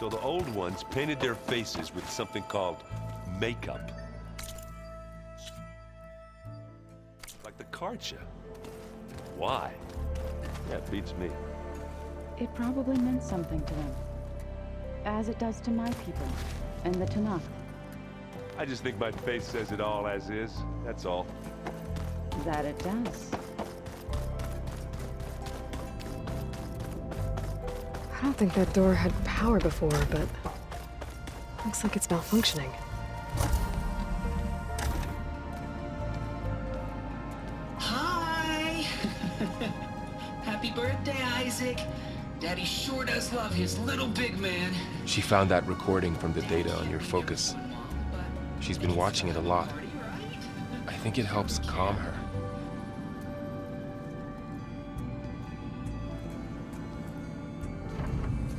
So the old ones painted their faces with something called makeup. Like the Karcha. Why? That beats me. It probably meant something to them. As it does to my people, and the Tanakh. I just think my face says it all as is, that's all. That it does. I don't think that door had power before, but looks like it's malfunctioning. Hi! Happy birthday, Isaac. Daddy sure does love his little big man. She found that recording from the data on your focus. She's been watching it a lot. I think it helps calm her.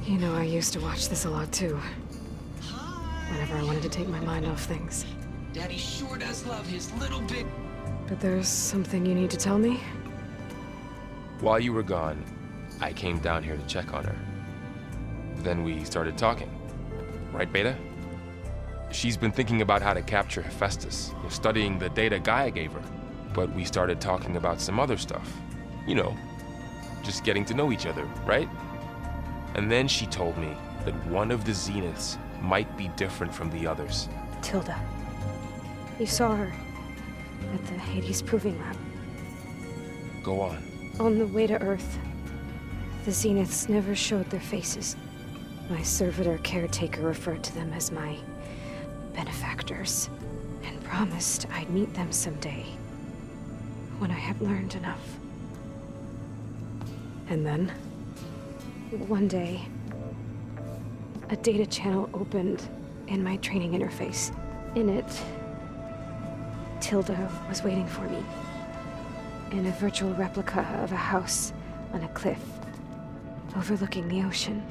You know, I used to watch this a lot too. Hi. Whenever I wanted to take my mind off things. Daddy sure does love his little big... But there's something you need to tell me? While you were gone, I came down here to check on her. Then we started talking. Right, Beta? She's been thinking about how to capture Hephaestus, studying the data Gaia gave her. But we started talking about some other stuff. You know, just getting to know each other, right? And then she told me that one of the Zeniths might be different from the others. Tilda. You saw her at the Hades Proving Lab. Go on. On the way to Earth, the Zeniths never showed their faces. My servitor caretaker referred to them as my benefactors, and promised I'd meet them someday, when I had learned enough. And then, one day, a data channel opened in my training interface. In it, Tilda was waiting for me, in a virtual replica of a house on a cliff, overlooking the ocean.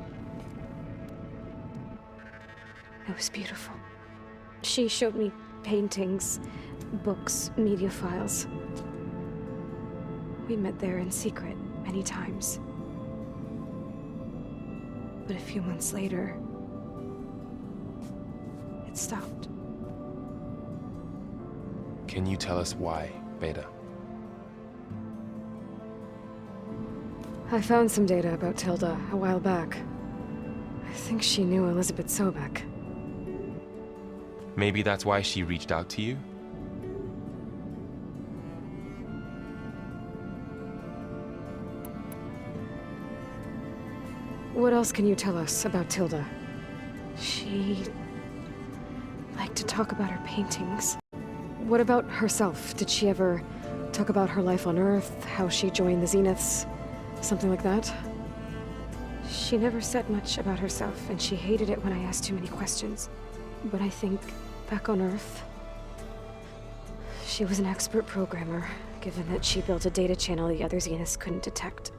It was beautiful. She showed me paintings, books, media files. We met there in secret many times. But a few months later, it stopped. Can you tell us why, Beta? I found some data about Tilda a while back. I think she knew Elizabeth Sobek. Maybe that's why she reached out to you? What else can you tell us about Tilda? She liked to talk about her paintings. What about herself? Did she ever talk about her life on Earth, how she joined the Zeniths, something like that? She never said much about herself, and she hated it when I asked too many questions. But I think, back on Earth, she was an expert programmer, given that she built a data channel the other Zeniths couldn't detect.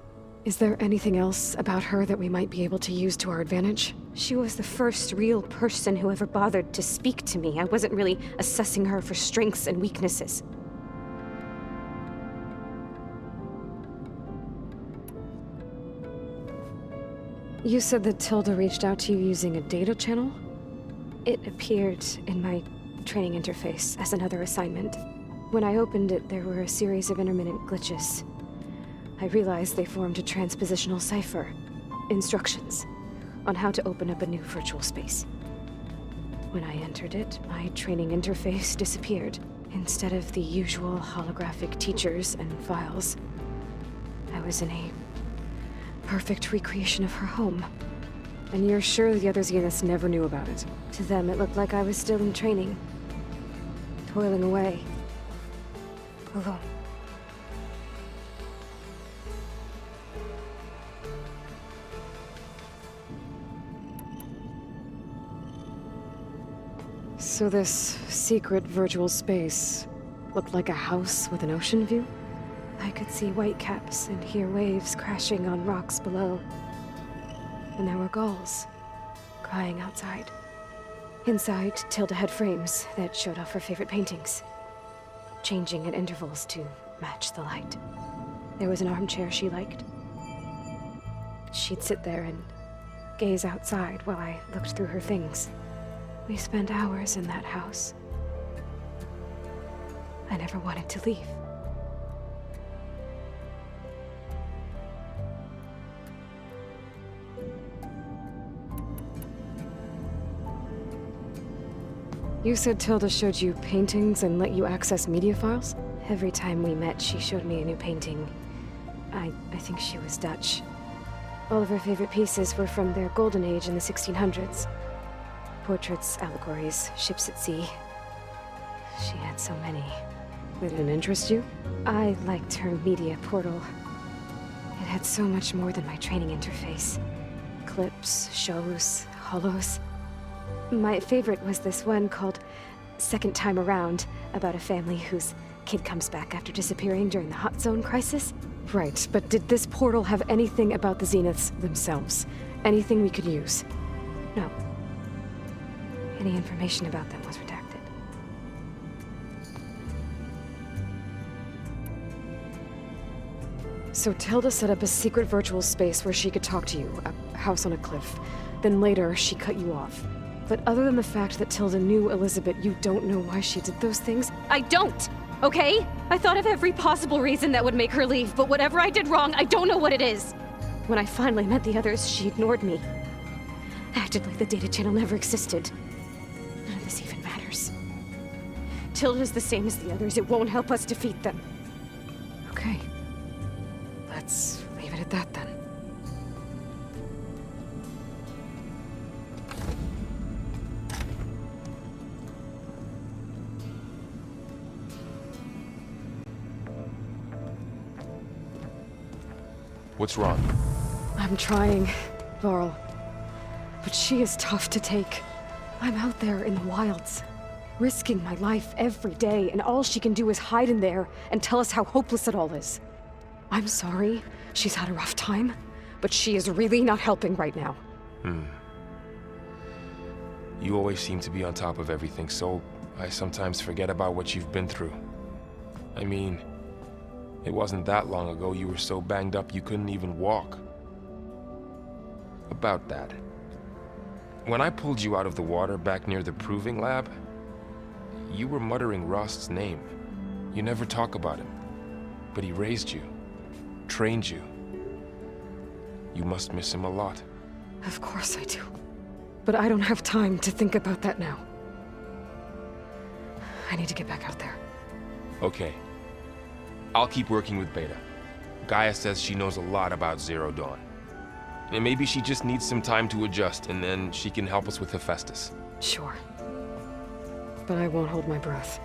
Is there anything else about her that we might be able to use to our advantage? She was the first real person who ever bothered to speak to me. I wasn't really assessing her for strengths and weaknesses. You said that Tilda reached out to you using a data channel? It appeared in my training interface as another assignment. When I opened it, there were a series of intermittent glitches. I realized they formed a transpositional cipher, instructions, on how to open up a new virtual space. When I entered it, my training interface disappeared. Instead of the usual holographic teachers and files, I was in a perfect recreation of her home. And you're sure the other Zeniths never knew about it? To them, it looked like I was still in training, toiling away, alone. So this secret virtual space looked like a house with an ocean view? I could see whitecaps and hear waves crashing on rocks below. And there were gulls crying outside. Inside, Tilda had frames that showed off her favorite paintings, changing at intervals to match the light. There was an armchair she liked. She'd sit there and gaze outside while I looked through her things. We spent hours in that house. I never wanted to leave. You said Tilda showed you paintings and let you access media files? Every time we met, she showed me a new painting. I think she was Dutch. All of her favorite pieces were from their golden age in the 1600s. Portraits, allegories, ships at sea. She had so many. They didn't interest you? I liked her media portal. It had so much more than my training interface. Clips, shows, holos. My favorite was this one called Second Time Around, about a family whose kid comes back after disappearing during the Hot Zone crisis. Right, but did this portal have anything about the Zeniths themselves? Anything we could use? No. Any information about them was redacted. So Tilda set up a secret virtual space where she could talk to you, a house on a cliff. Then later, she cut you off. But other than the fact that Tilda knew Elizabeth, you don't know why she did those things? I don't! Okay? I thought of every possible reason that would make her leave, but whatever I did wrong, I don't know what it is. When I finally met the others, she ignored me. Acted like the data channel never existed. None of this even matters. Tilda's the same as the others. It won't help us defeat them. Okay. Let's leave it at that then. What's wrong? I'm trying, Varl. But she is tough to take. I'm out there in the wilds, risking my life every day, and all she can do is hide in there and tell us how hopeless it all is. I'm sorry she's had a rough time, but she is really not helping right now. You always seem to be on top of everything, so I sometimes forget about what you've been through. I mean, it wasn't that long ago you were so banged up you couldn't even walk. About that. When I pulled you out of the water back near the proving lab, you were muttering Rost's name. You never talk about him, but he raised you, trained you. You must miss him a lot. Of course I do. But I don't have time to think about that now. I need to get back out there. Okay. I'll keep working with Beta. Gaia says she knows a lot about Zero Dawn. And maybe she just needs some time to adjust, and then she can help us with Hephaestus. Sure. But I won't hold my breath.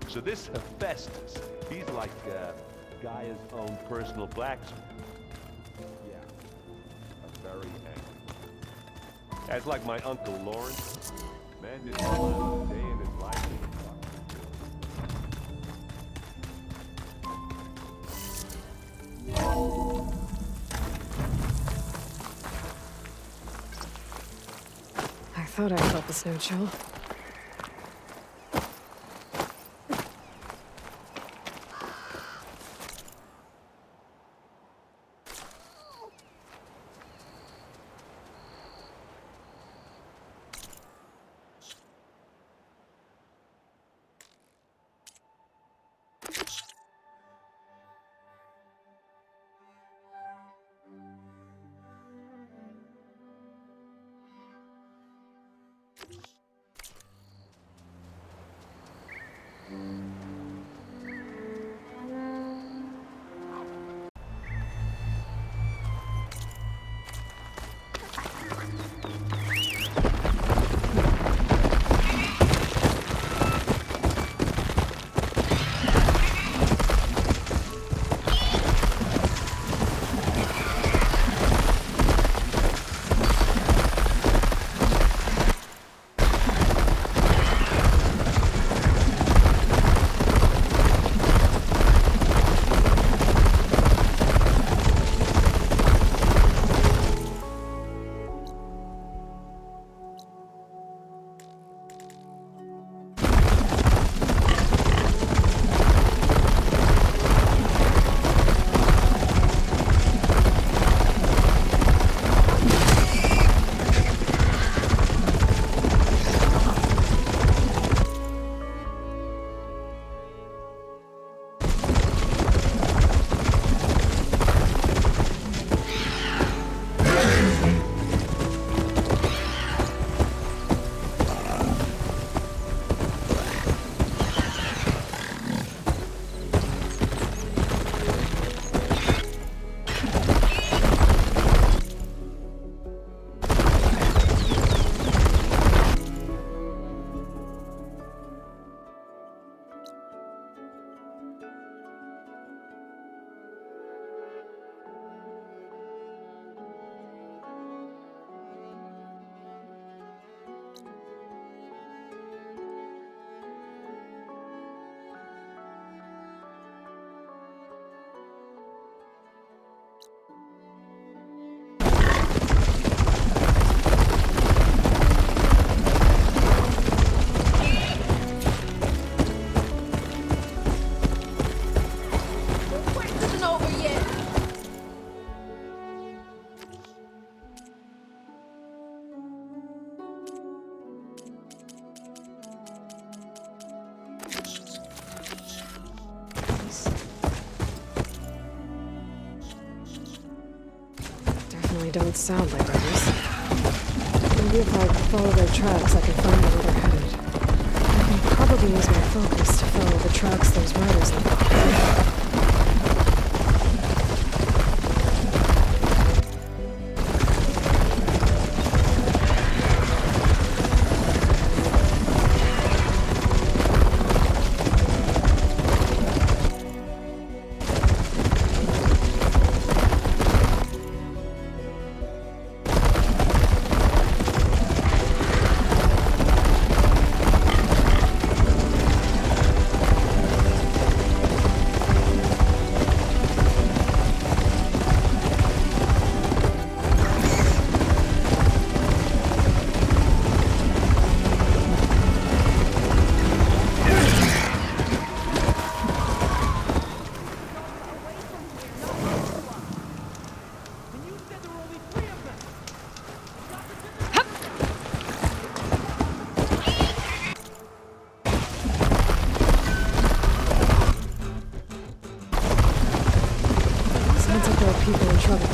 So this Hephaestus, he's like Gaia's own personal blacksmith. Yeah, a very angry. As like my Uncle Lawrence, man didn't allow a day in his life. I thought I felt the snow chill. definitely don't sound like others. Maybe if I follow their tracks, I can find out where they're headed. I can probably use my focus to follow the tracks those riders left. People in trouble.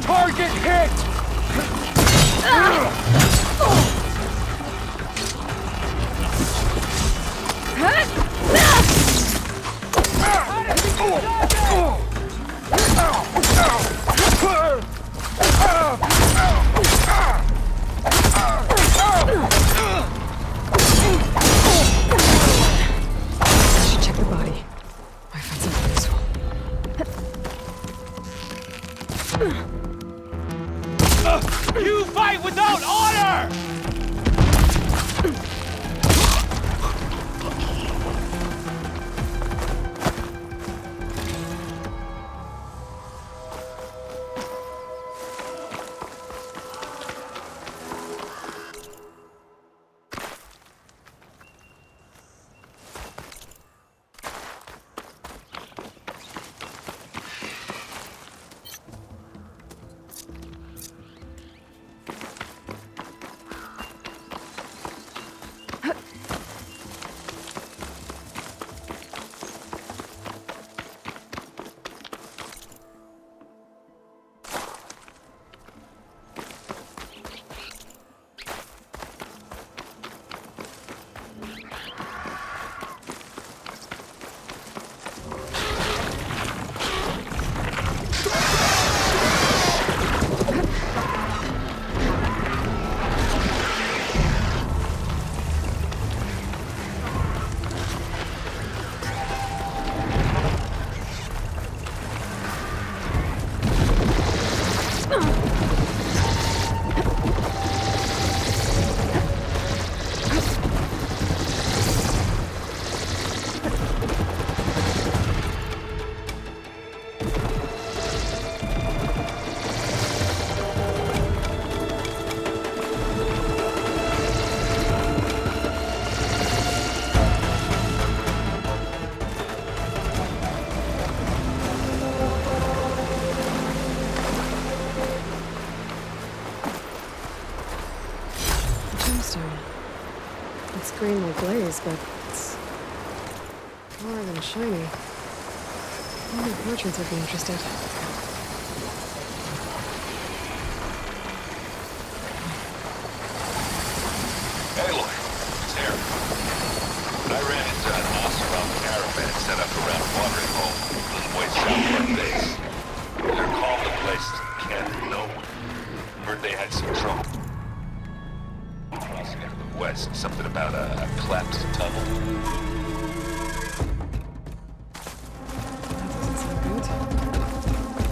Target hit! Should check the body. Might find something useful. You fight without honor! stone. It's green like glaze, but it's more than shiny. Only portraits would be interested. Hey, look, it's Aaron. I ran into an awesome caravan set up around a watering hole, a little way south of our base. They're calling the place Camp Nowhere. Heard they had some trouble crossing into the west. Something about a collapsed tunnel. That doesn't sound good.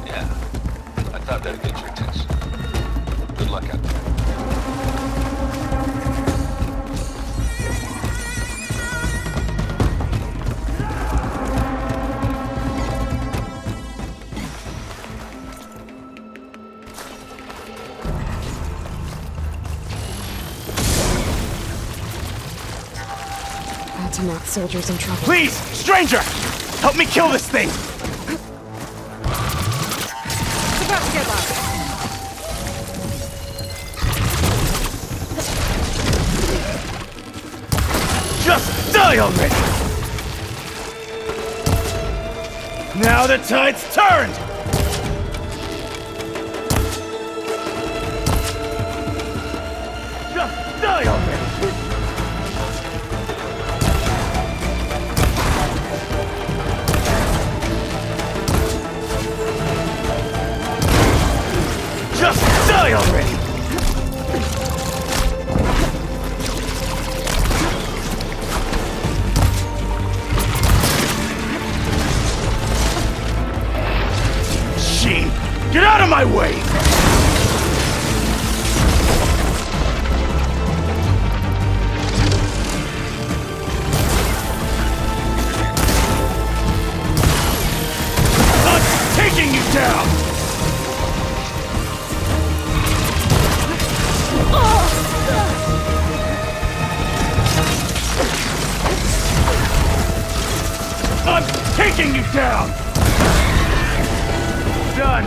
Yeah, I thought that'd get your attention. Good luck out there. Automatic soldiers in trouble. Please, stranger! Help me kill this thing! It's about to get loud. Just die already! Now the tide's turned! Just die already! Just die already! Sheen, get out of my way! I'm taking you down! I'm taking you down! Done!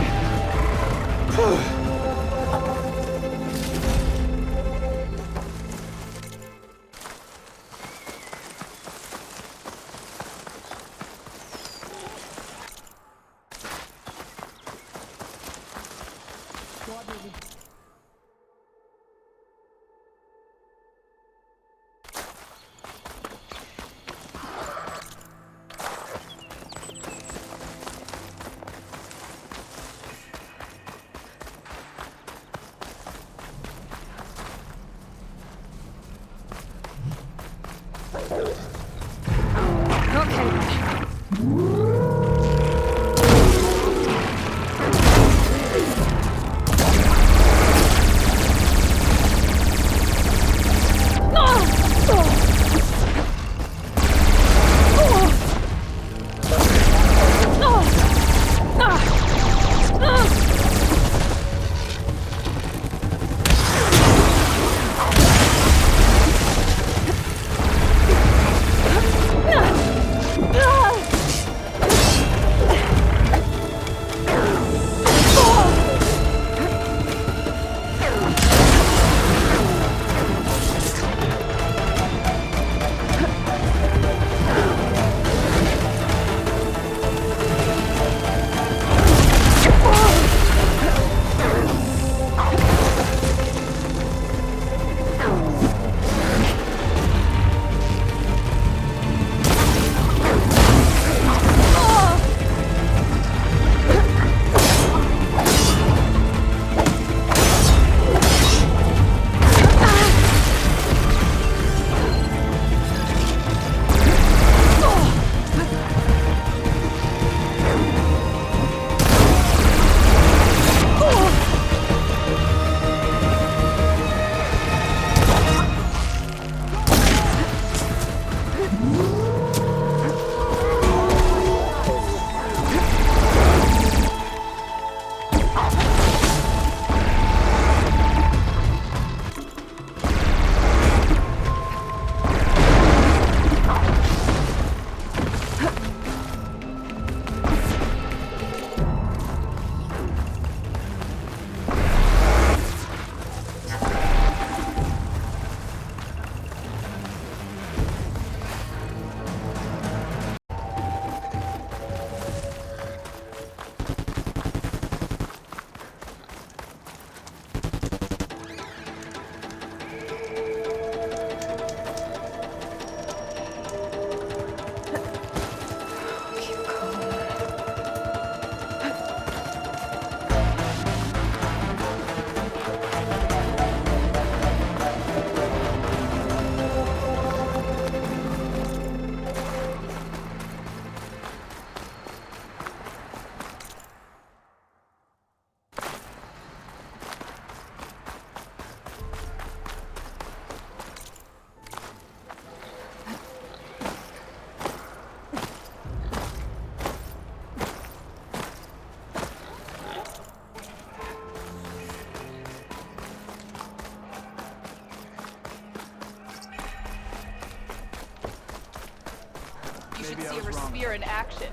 should see a spear in action.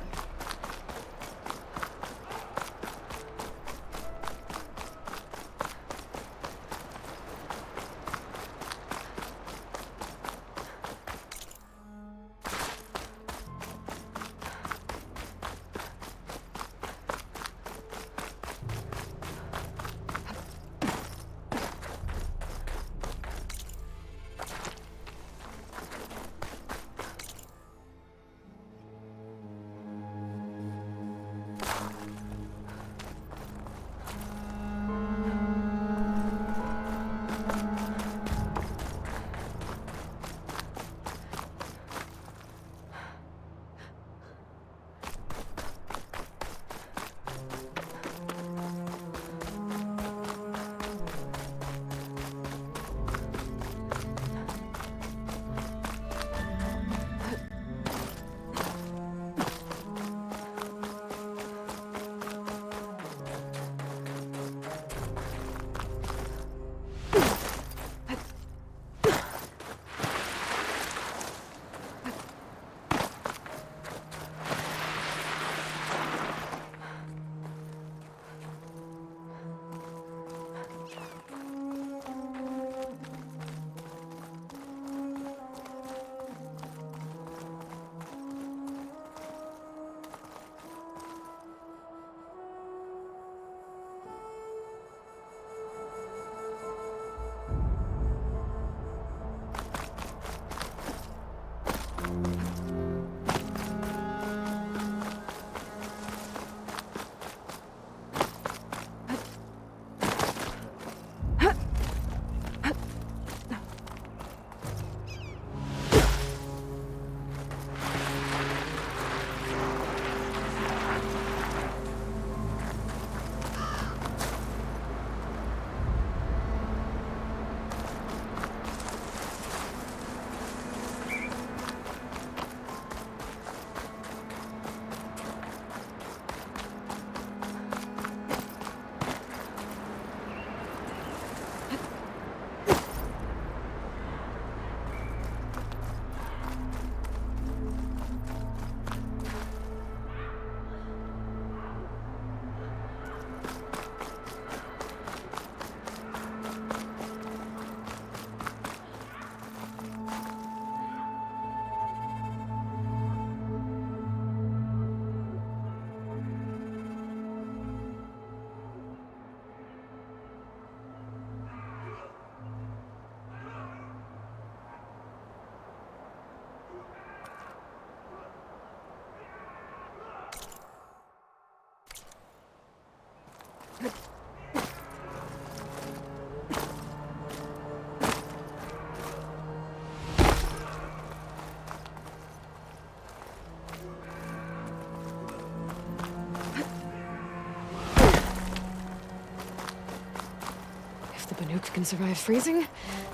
If the Banuk can survive freezing,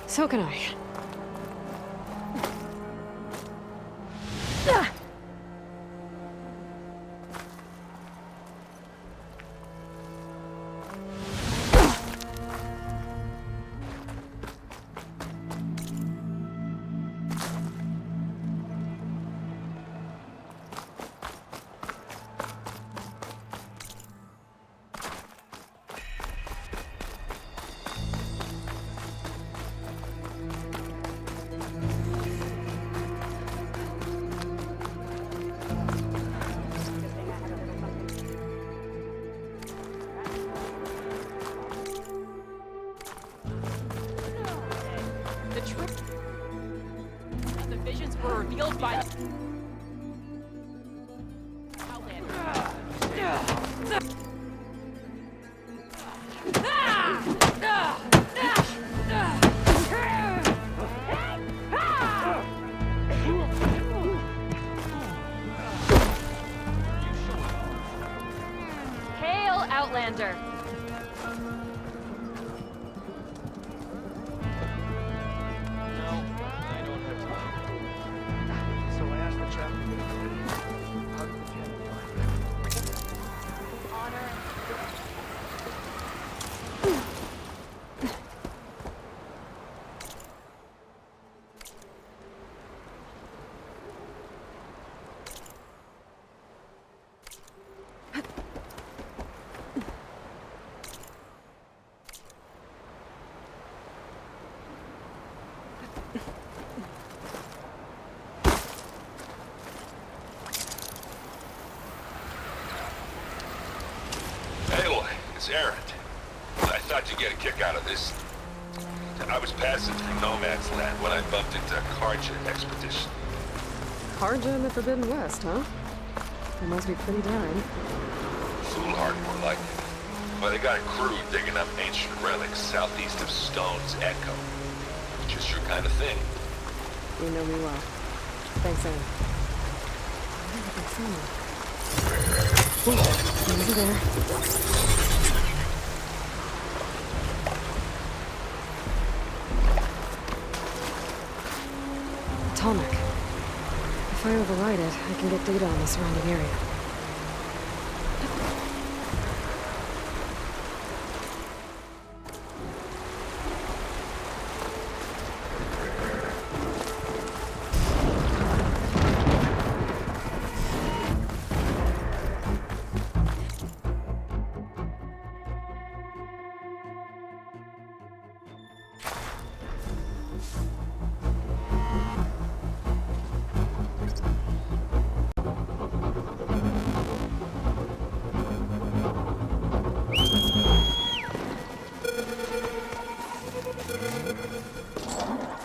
so can I. Revealed by Hail, Outlander. So I asked the you get a kick out of this? I was passing through Nomad's Land when I bumped into a Karja expedition. Karja in the Forbidden West, huh? It must be pretty darn. Foolhardy, more like it. Well, they got a crew digging up ancient relics southeast of Stone's Echo. Just your kind of thing. You know me well. Thanks, Anne. Over there. Atomic. If I override it, I can get data on the surrounding area.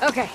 Okay.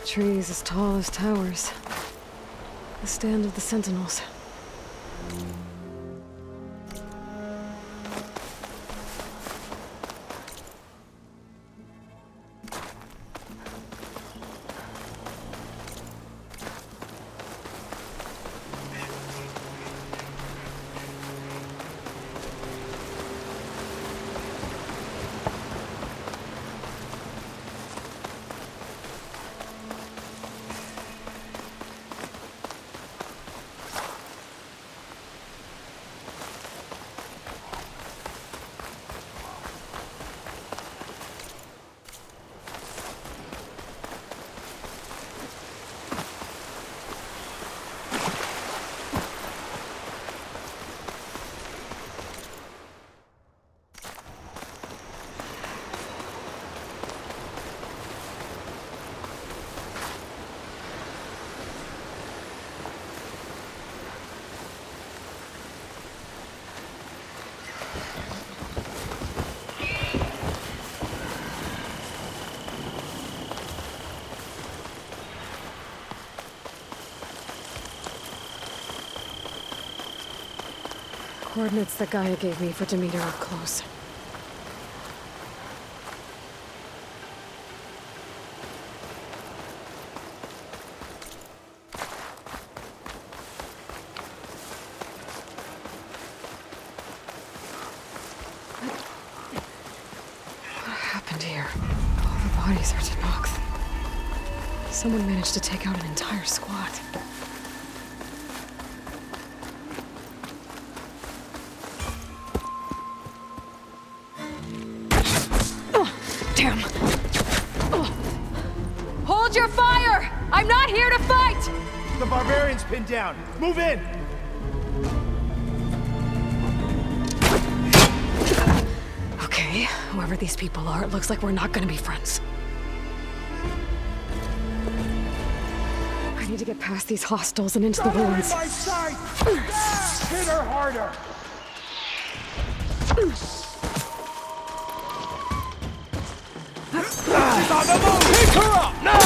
Trees as tall as towers. The stand of the Sentinels. Coordinates that Gaia gave me for Demeter are close. What happened here? All the bodies are Tanox. Someone managed to take out an entire squad. Damn. Hold your fire! I'm not here to fight! The barbarian's pinned down. Move in! Okay, whoever these people are, it looks like we're not gonna be friends. I need to get past these hostiles and into the ruins. My side! Hit her harder! She's on the move! Pick her up, now!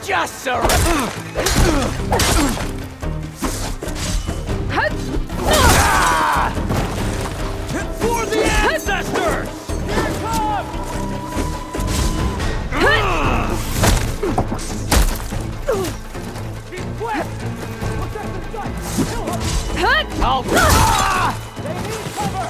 Just surrender! For the ancestors! Here it comes! She's quick! Protect the sight! Kill her! I'll... They need cover!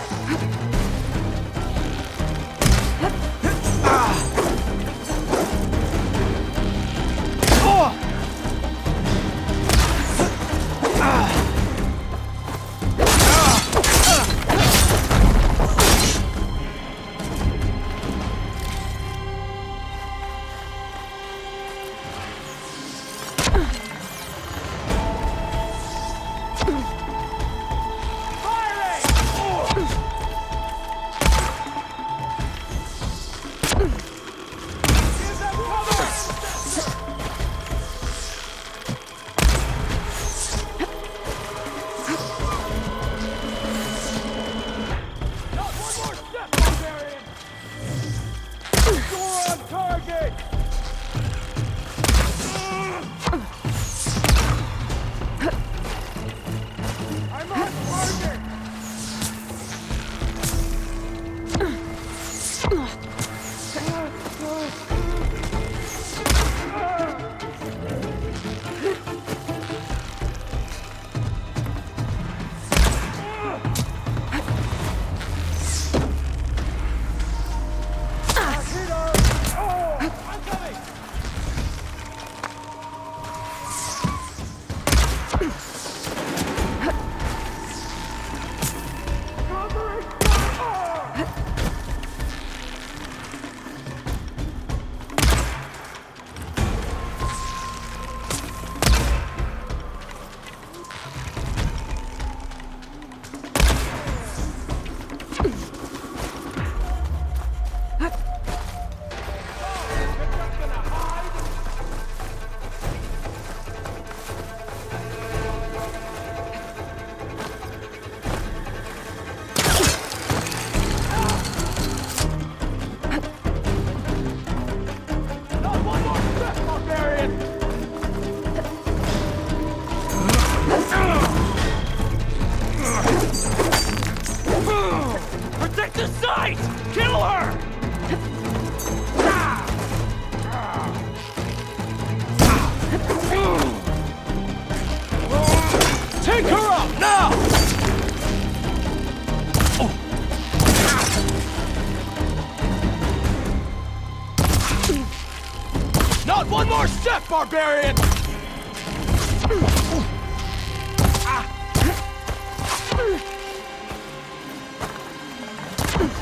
One more step, barbarian!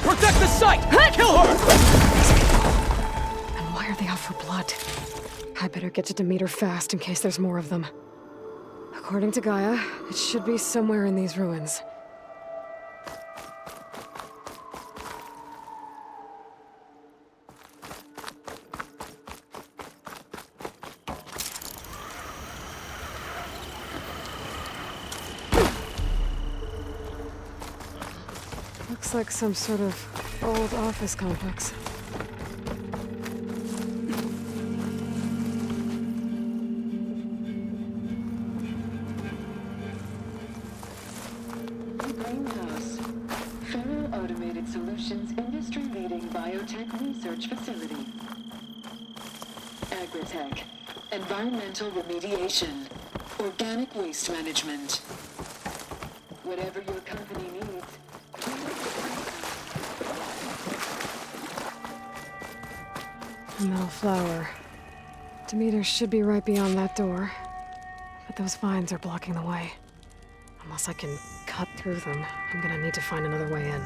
Protect the site! Kill her! And why are they out for blood? I better get to Demeter fast in case there's more of them. According to Gaia, it should be somewhere in these ruins. Looks like some sort of old office complex. Greenhouse. Fellow Automated Solutions industry-leading biotech research facility. Agritech. Environmental remediation. Organic waste management. Whatever your company needs. No flower. Demeter should be right beyond that door. But those vines are blocking the way. Unless I can cut through them, I'm gonna need to find another way in.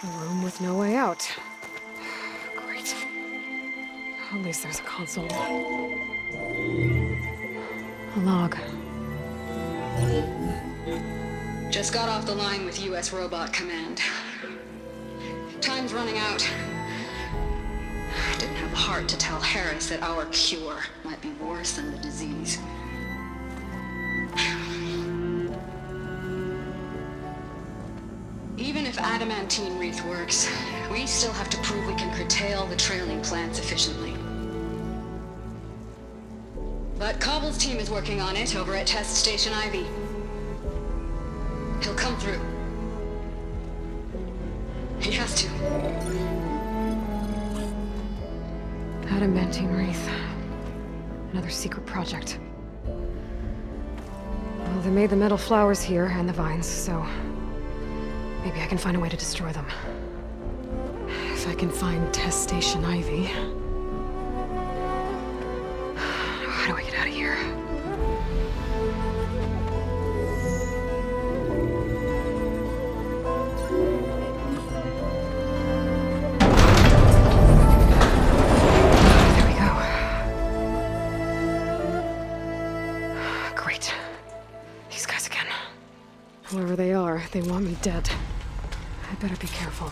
Room with no way out. Great. At least there's a console. A log. Just got off the line with U.S. Robot Command. Time's running out. Didn't have the heart to tell Harris that our cure might be worse than the disease. Even if adamantine wreath works, we still have to prove we can curtail the trailing plants efficiently. But Cobble's team is working on it over at Test Station Ivy. He'll come through. He has to. Adamantine wreath. Another secret project. Well, they made the metal flowers here and the vines, so maybe I can find a way to destroy them. If I can find Test Station Ivy. How do I get out of here? There we go. Great. These guys again. Whoever they are, they want me dead. I better be careful.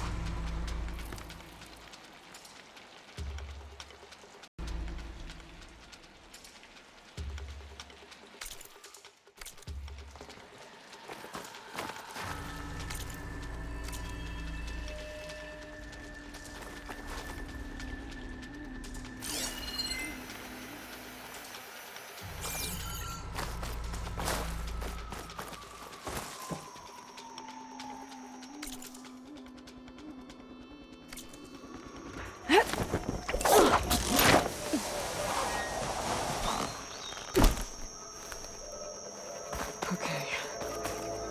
Okay.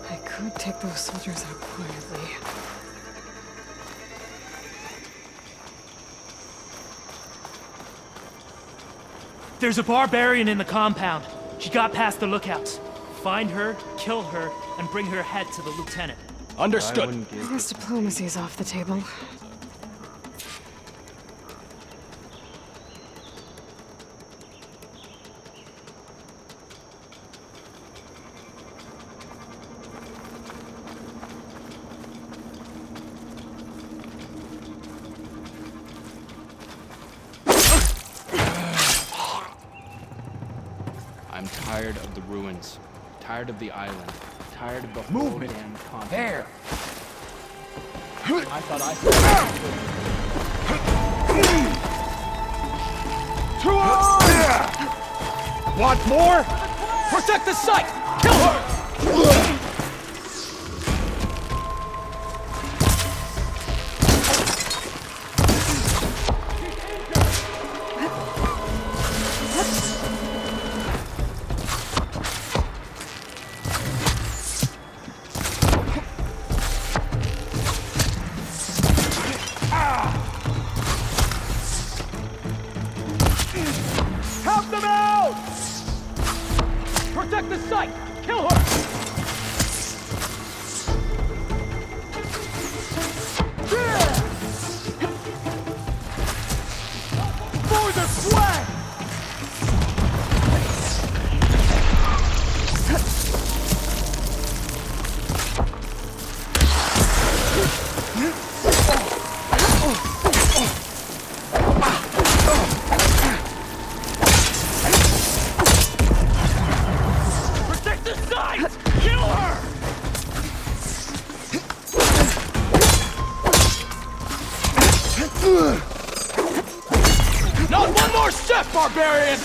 I could take those soldiers out quietly. There's a barbarian in the compound. She got past the lookouts. Find her, kill her, and bring her head to the lieutenant. Understood. I guess diplomacy is off the table. I'm tired of the ruins, tired of the island, tired of the whole damn continent. There! I thought I saw. Want more? Protect the site! Kill her! Help them out! Protect the site! Kill her! For the flag! Protect the site! barbarian!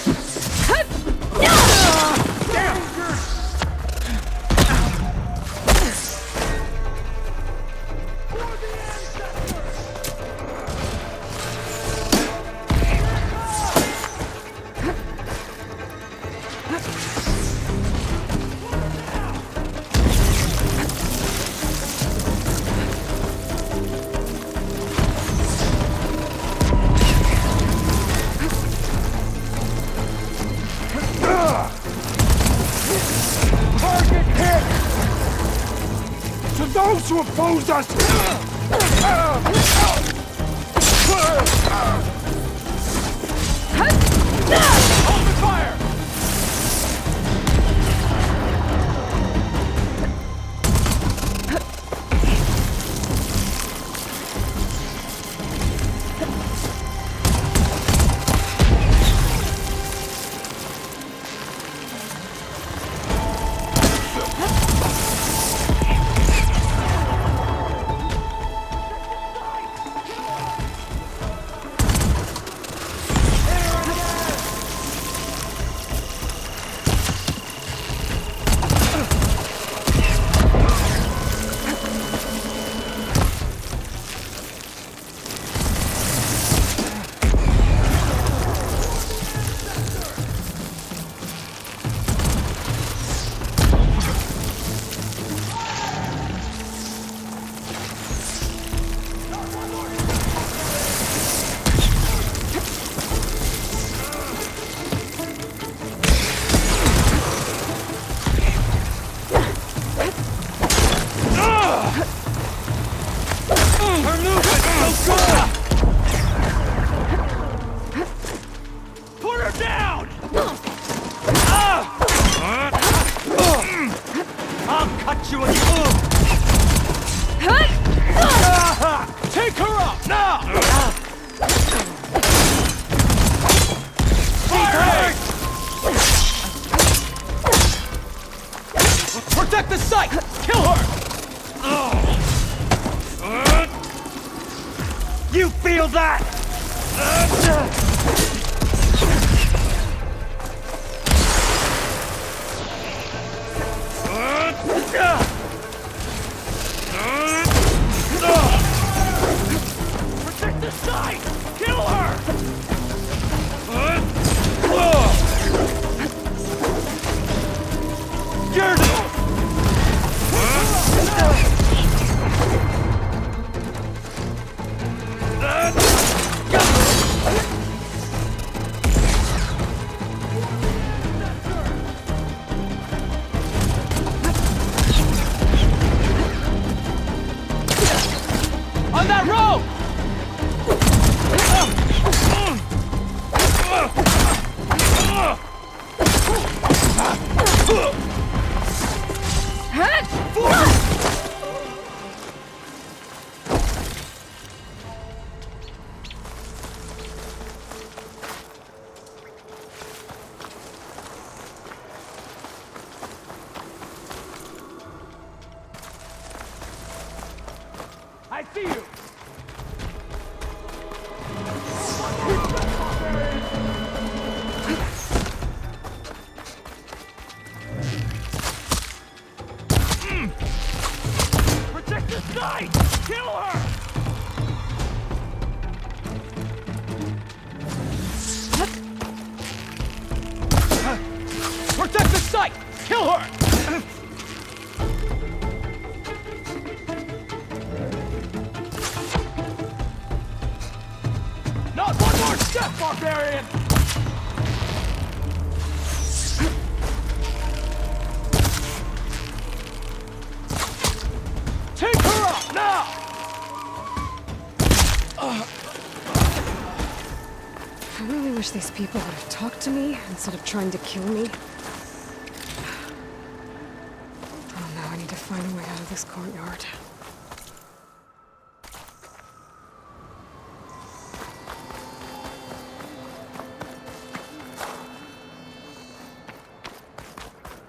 Those who opposed us! Open fire! Protect the site! Kill her! You feel that? Protect the site! Kill her! You're on that rope! I see you! Protect the site! Kill her! Protect the site! Kill her! Not one more step, barbarian! Take her up, now! I really wish these people would have talked to me instead of trying to kill me. Oh no, I need to find a way out of this courtyard.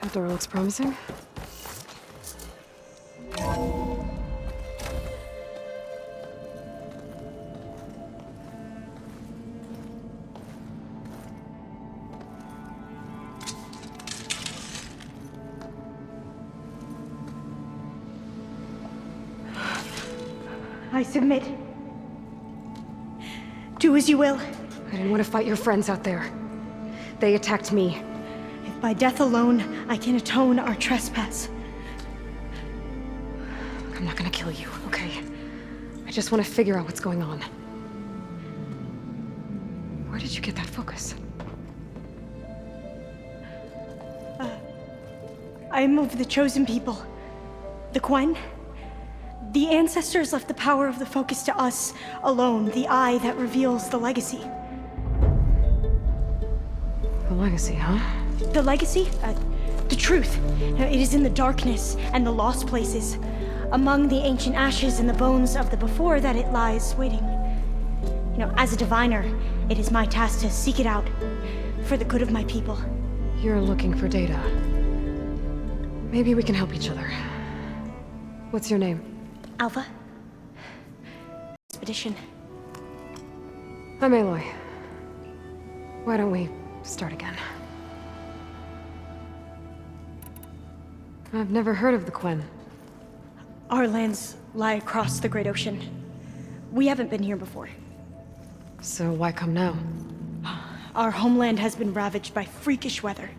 That door looks promising. I submit. Do as you will. I didn't want to fight your friends out there. They attacked me. If by death alone I can atone our trespass. I'm not gonna kill you, okay? I just want to figure out what's going on. Where did you get that focus? I am of the chosen people. The Quen. The ancestors left the power of the focus to us alone, the eye that reveals the legacy. The legacy, huh? The legacy? The truth. It is in the darkness and the lost places, among the ancient ashes and the bones of the before that it lies waiting. As a diviner, it is my task to seek it out, for the good of my people. You're looking for data. Maybe we can help each other. What's your name? Alpha. Expedition. I'm Aloy. Why don't we start again? I've never heard of the Quen. Our lands lie across the Great Ocean. We haven't been here before. So why come now? Our homeland has been ravaged by freakish weather.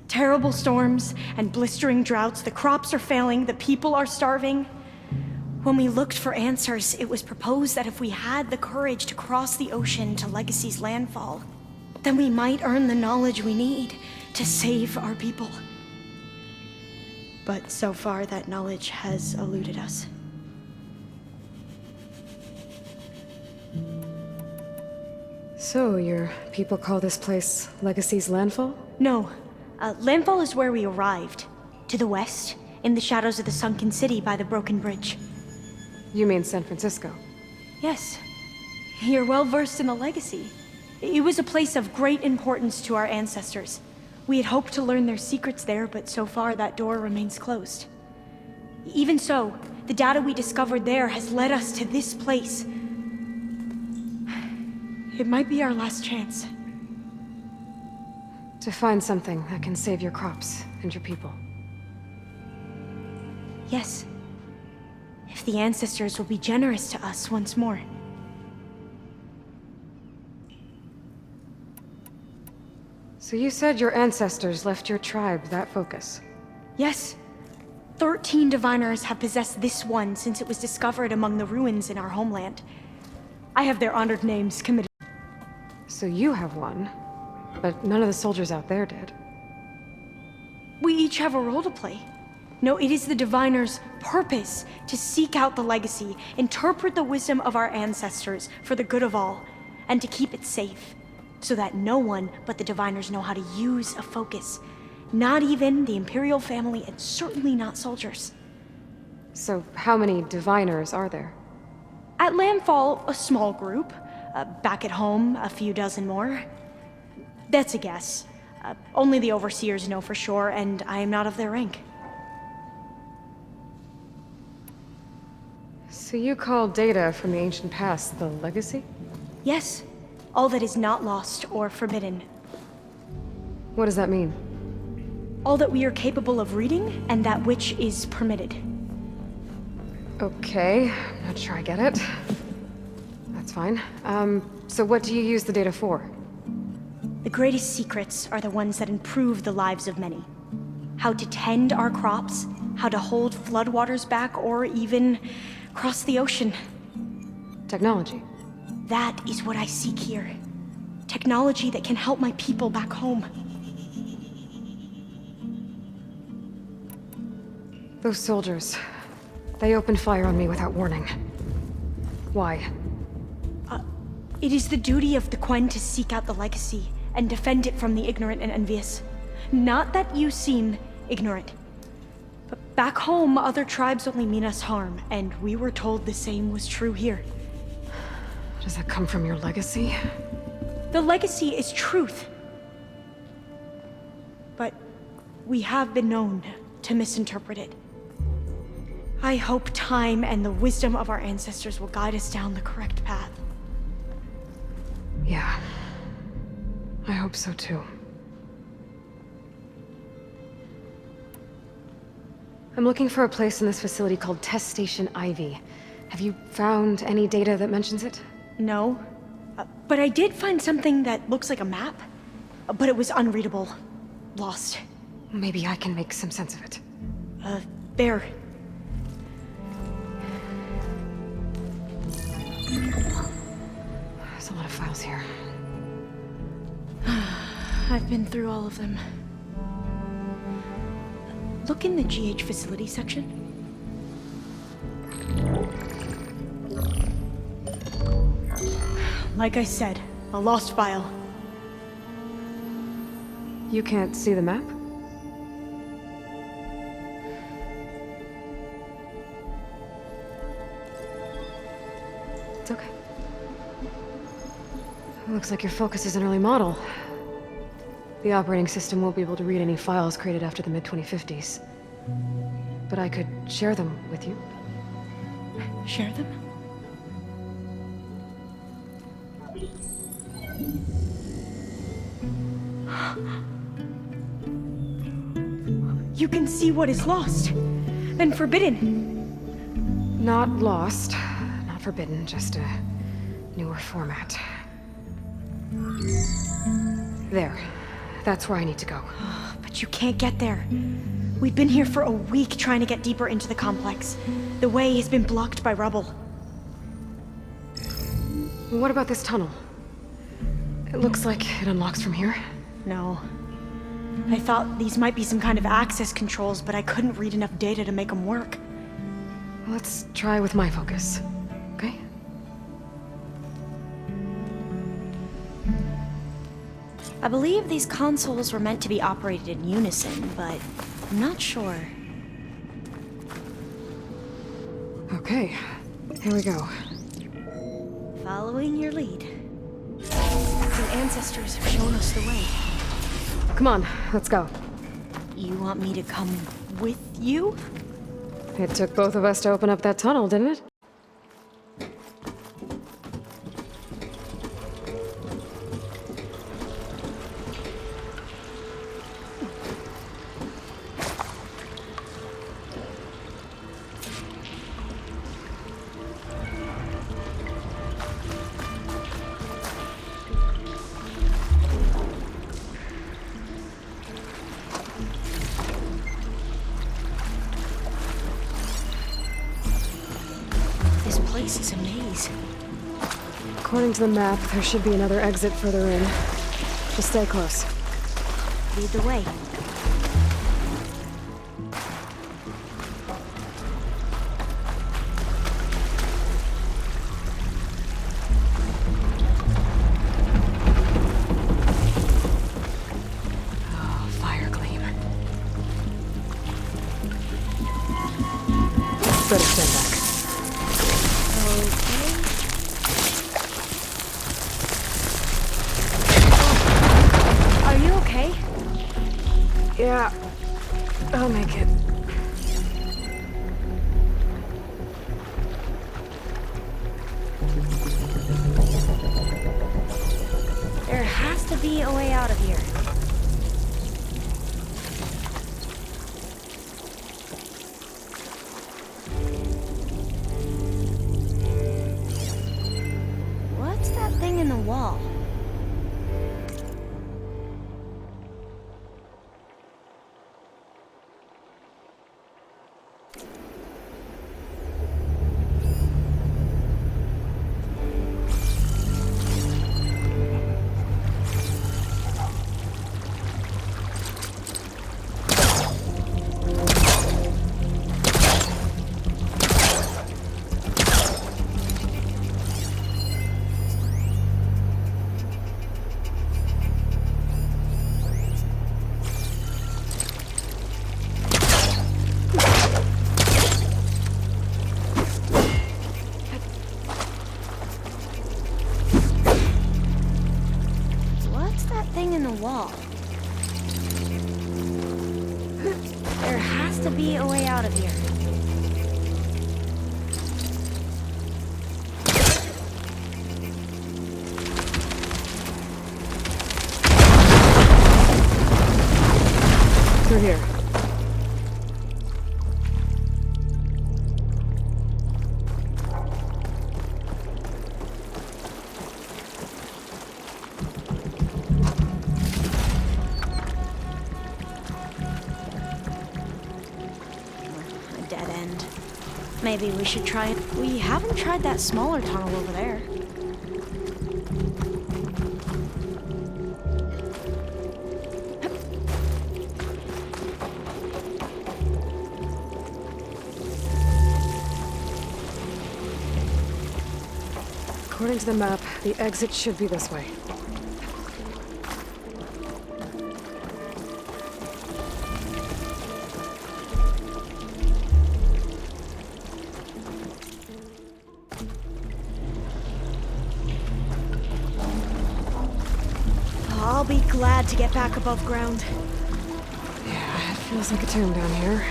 Terrible storms and blistering droughts. The crops are failing, the people are starving. When we looked for answers, it was proposed that if we had the courage to cross the ocean to Legacy's landfall, then we might earn the knowledge we need to save our people. But so far, that knowledge has eluded us. So, your people call this place Legacy's landfall? No. Landfall is where we arrived. To the west, in the shadows of the sunken city by the broken bridge. You mean San Francisco? Yes. You're well versed in the legacy. It was a place of great importance to our ancestors. We had hoped to learn their secrets there, but so far that door remains closed. Even so, the data we discovered there has led us to this place. It might be our last chance. To find something that can save your crops and your people. Yes. If the ancestors will be generous to us once more. So you said your ancestors left your tribe that focus? Yes. 13 diviners have possessed this one since it was discovered among the ruins in our homeland. I have their honored names committed. So you have one, but none of the soldiers out there did. We each have a role to play. No, it is the diviner's purpose to seek out the legacy, interpret the wisdom of our ancestors for the good of all, and to keep it safe, so that no one but the diviners know how to use a focus. Not even the Imperial family, and certainly not soldiers. So how many diviners are there? At landfall, a small group. Back at home, a few dozen more. That's a guess. Only the overseers know for sure, and I am not of their rank. So you call data from the ancient past the legacy? Yes. All that is not lost or forbidden. What does that mean? All that we are capable of reading, and that which is permitted. Okay, I'm not sure I get it. That's fine. So what do you use the data for? The greatest secrets are the ones that improve the lives of many. How to tend our crops, how to hold floodwaters back, or even cross the ocean. Technology. That is what I seek here. Technology that can help my people back home. Those soldiers, they opened fire on me without warning. Why? It is the duty of the Quen to seek out the legacy and defend it from the ignorant and envious. Not that you seem ignorant. But back home, other tribes only mean us harm, and we were told the same was true here. Does that come from your legacy? The legacy is truth. But we have been known to misinterpret it. I hope time and the wisdom of our ancestors will guide us down the correct path. Yeah. I hope so too. I'm looking for a place in this facility called Test Station Ivy. Have you found any data that mentions it? No. But I did find something that looks like a map. But it was unreadable. Lost. Maybe I can make some sense of it. There. There's a lot of files here. I've been through all of them. Look in the GH facility section. Like I said, a lost file. You can't see the map? It's okay. Looks like your focus is an early model. The operating system won't be able to read any files created after the mid-2050s. But I could share them with you. Share them? You can see what is lost and forbidden. Not lost, not forbidden, just a newer format. There. That's where I need to go. But you can't get there. We've been here for a week trying to get deeper into the complex. The way has been blocked by rubble. What about this tunnel? It looks like it unlocks from here. No. I thought these might be some kind of access controls, but I couldn't read enough data to make them work. Let's try with my focus, okay? I believe these consoles were meant to be operated in unison, but I'm not sure. Okay, here we go. Following your lead. The ancestors have shown us the way. Come on, let's go. You want me to come with you? It took both of us to open up that tunnel, didn't it? This place is a maze. According to the map, there should be another exit further in. Just stay close. Lead the way. Oh, fire gleam. Better stand back. Are you okay? Yeah, I'll make it. There has to be a way out of here. What's that thing in the wall? What's that thing in the wall? There has to be a way out of here. Through here. dead end. Maybe we should try it. We haven't tried that smaller tunnel over there. According to the map, the exit should be this way. I'll be glad to get back above ground. Yeah, it feels like a tomb down here.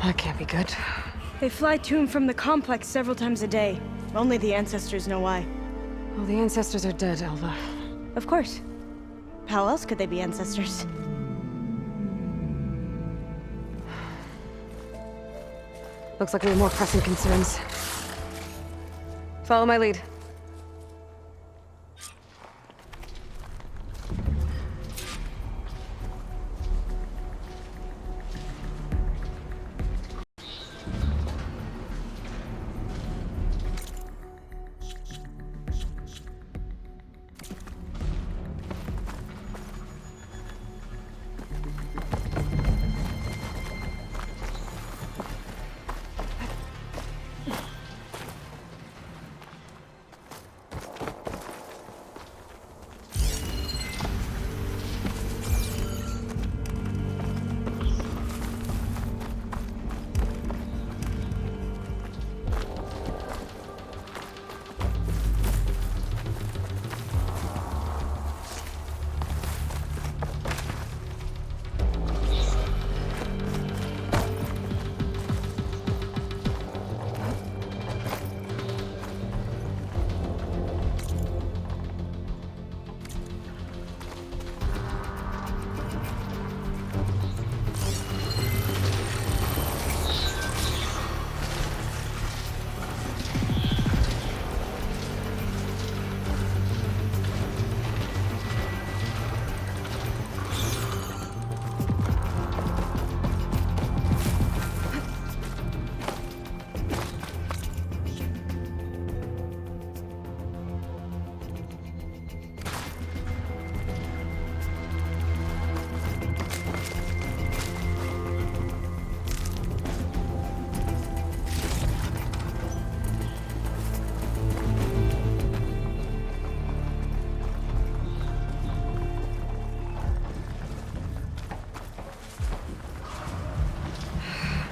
That can't be good. They fly to and from the complex several times a day. Only the ancestors know why. Well, the ancestors are dead, Elva. Of course. How else could they be ancestors? Looks like we have more pressing concerns. Follow my lead.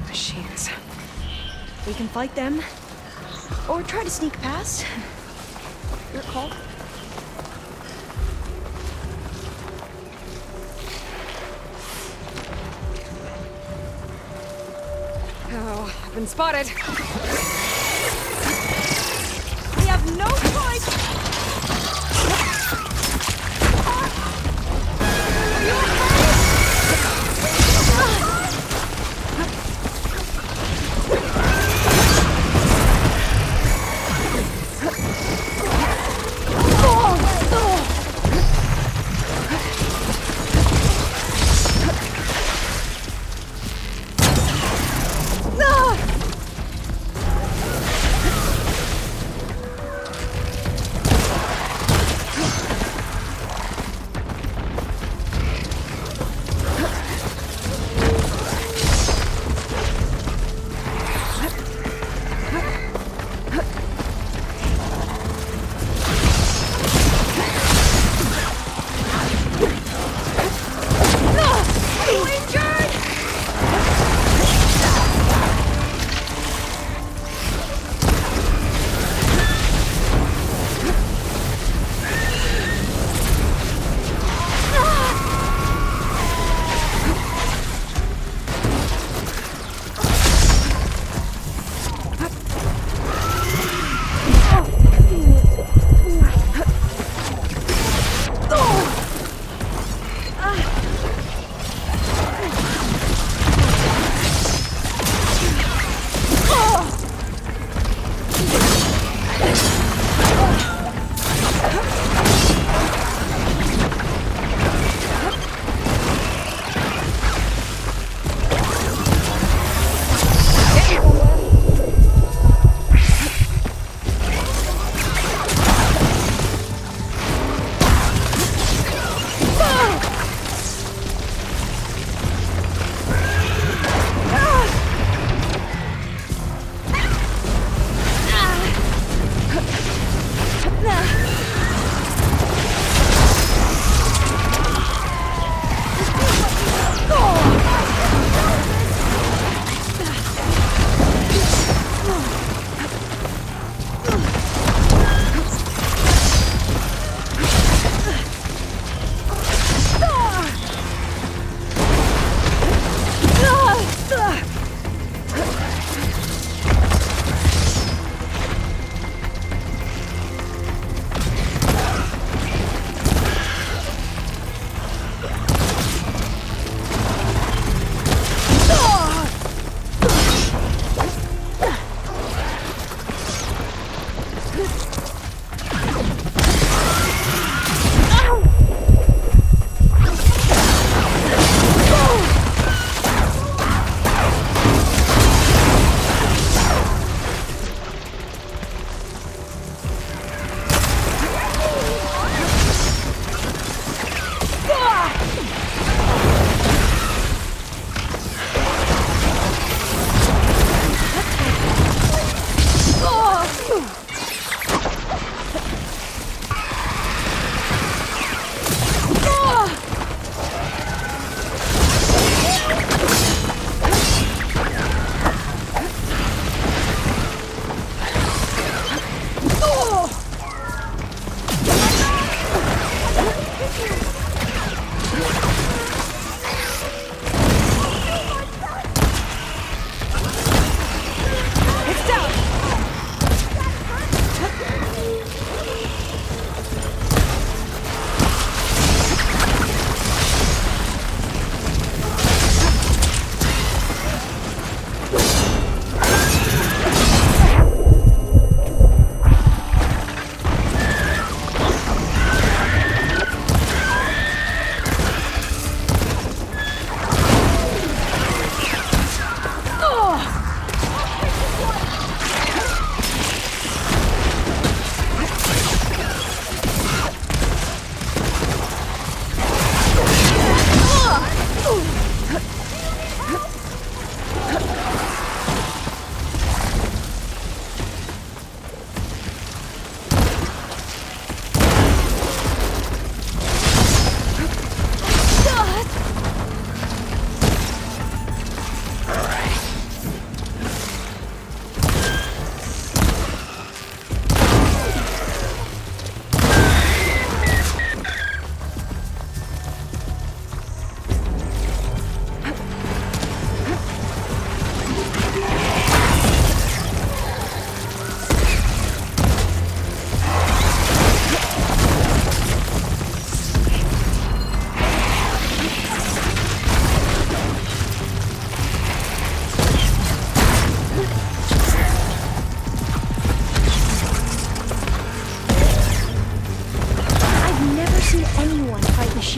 Machines. We can fight them. Or try to sneak past. Your call. Oh, I've been spotted. We have no choice!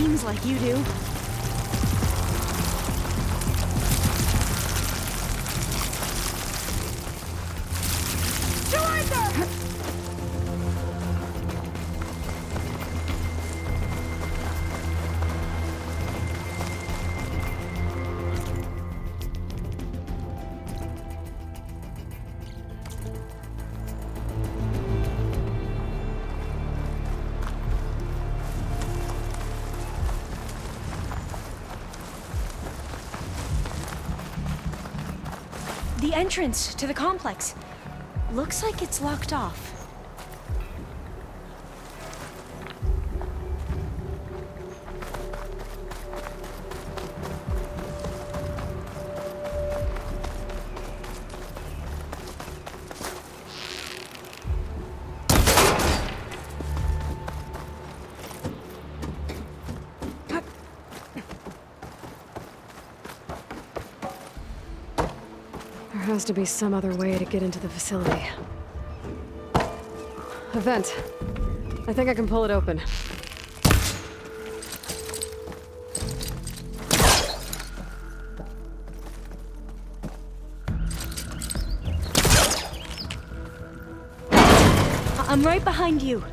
machines like you do. The entrance to the complex. Looks like it's locked off. There has to be some other way to get into the facility. A vent. I think I can pull it open. I'm right behind you.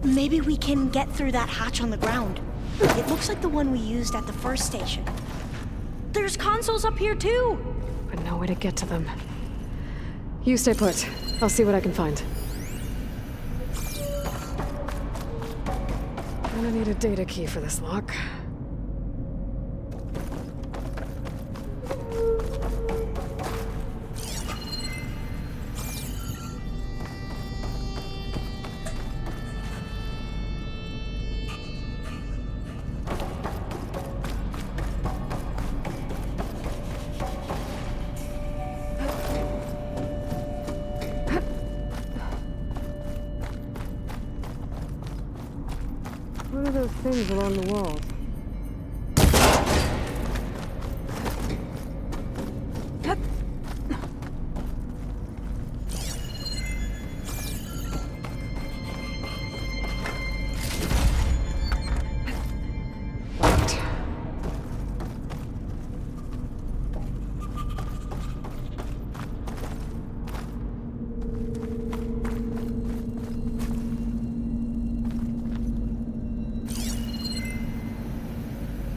Maybe we can get through that hatch on the ground. It looks like the one we used at the first station. There's consoles up here too! But no way to get to them. You stay put. I'll see what I can find. I'm gonna need a data key for this lock. What are those things along the walls?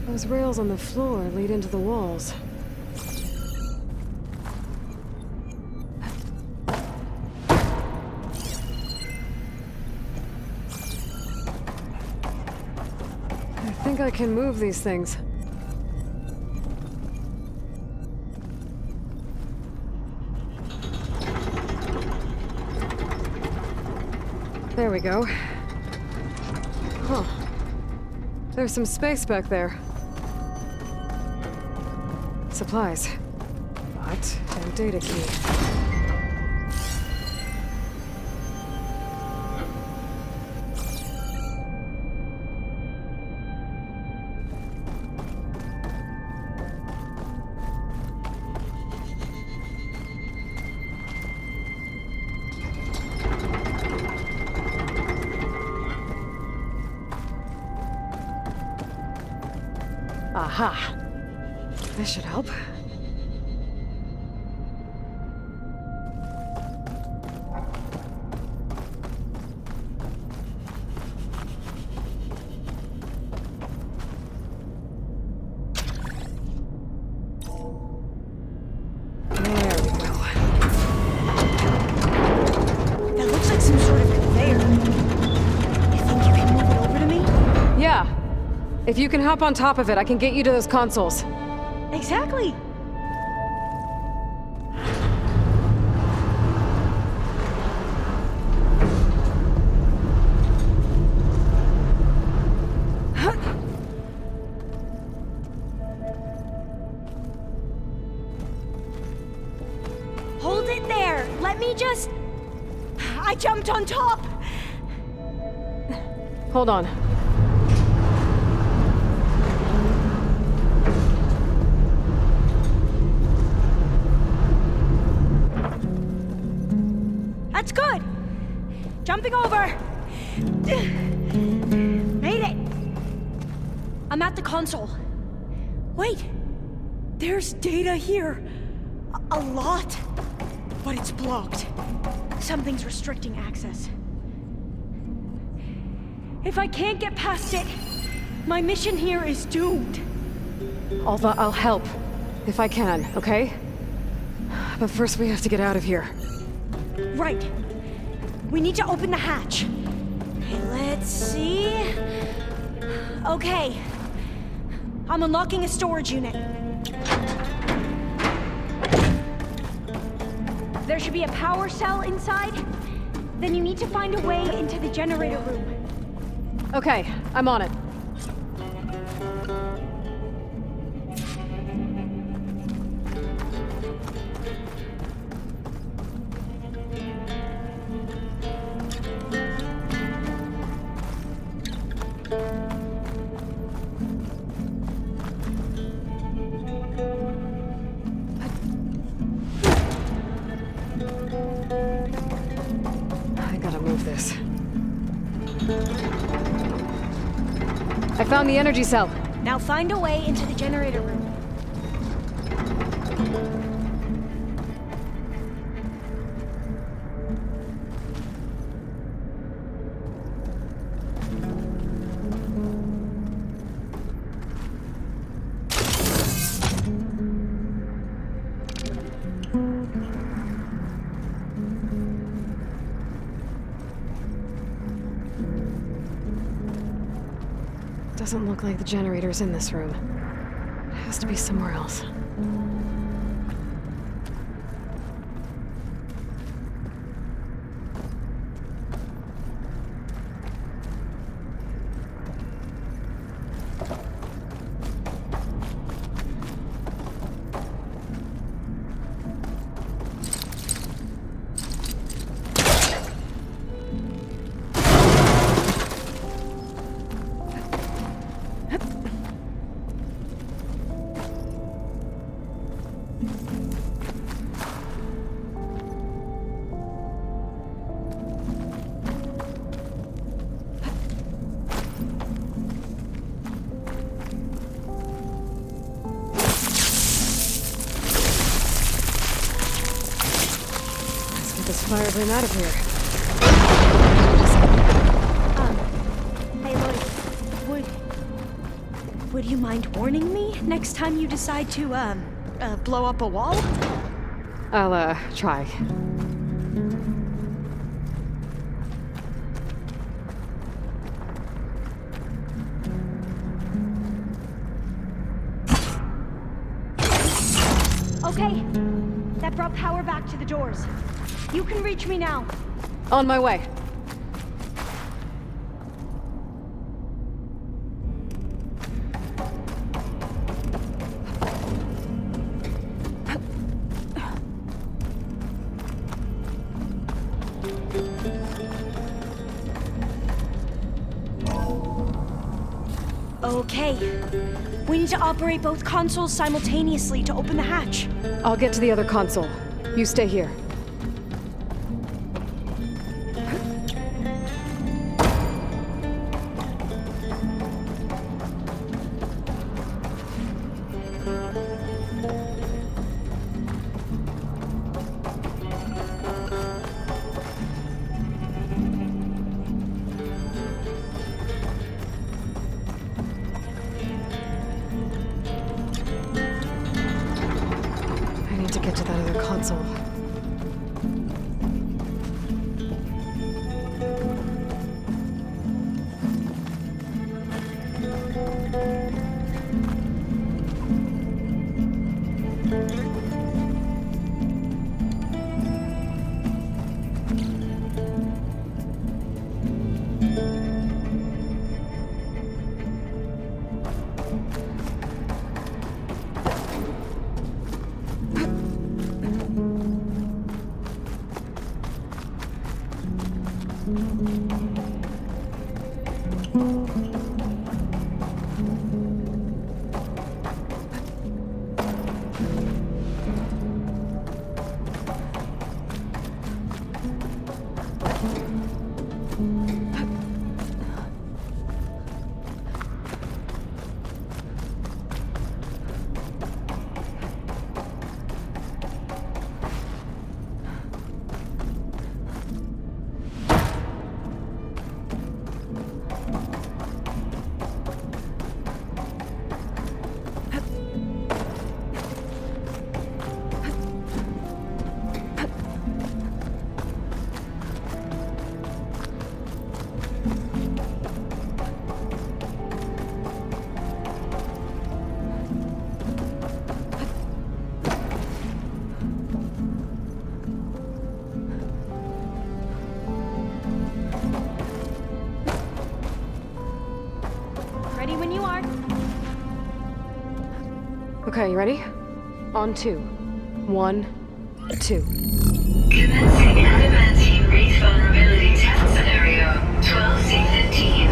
Those rails on the floor lead into the walls. I think I can move these things. There we go. Huh. There's some space back there. Supplies. But no data key. Aha! This should help. That looks like some sort of conveyor. You think you can move it over to me? Yeah. If you can hop on top of it, I can get you to those consoles. Exactly. he just... I jumped on top! Hold on. That's good! Jumping over! Made it! I'm at the console. Wait! There's data here. A lot. But it's blocked. Something's restricting access. If I can't get past it, my mission here is doomed. I'll help. If I can, okay? But first we have to get out of here. Right. We need to open the hatch. Let's see... Okay. I'm unlocking a storage unit. There should be a power cell inside. Then you need to find a way into the generator room. Okay, I'm on it. I gotta move this. I found the energy cell. Now find a way into the generator room. Doesn't look like the generator's in this room. It has to be somewhere else. Firebrand out of here. Hey, Lloyd. Would you mind warning me next time you decide to, blow up a wall? I'll, try. Okay. That brought power back to the doors. You can reach me now. On my way. Okay. We need to operate both consoles simultaneously to open the hatch. I'll get to the other console. You stay here. I need to get to that other console. Mark. Okay, you ready? On 2. 1, 2. Commencing adamantine wraith vulnerability test scenario 12C15.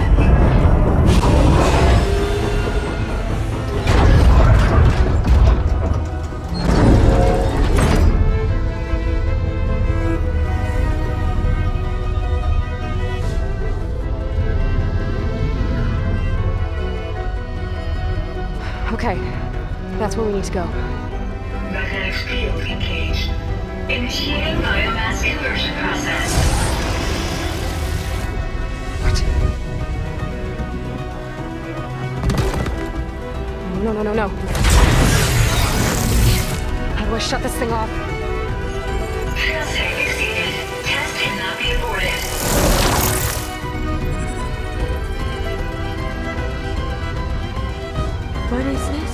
Okay, that's where we need to go. Magnetic field engaged. Initiating biomass conversion process. What? No. How do I shut this thing off? Failsafe exceeded. Test cannot be aborted. What is this?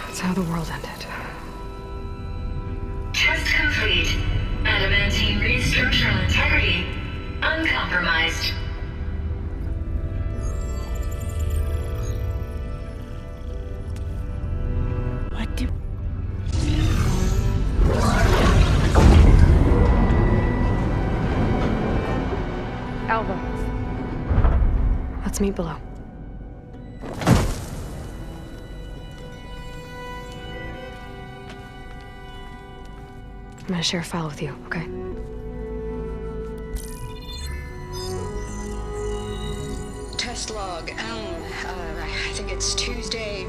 That's how the world ended. Test complete. Adamantine wraith structural integrity uncompromised. What do... Alva. Let's meet below. I'm gonna share a file with you, okay? Test log. I think it's Tuesday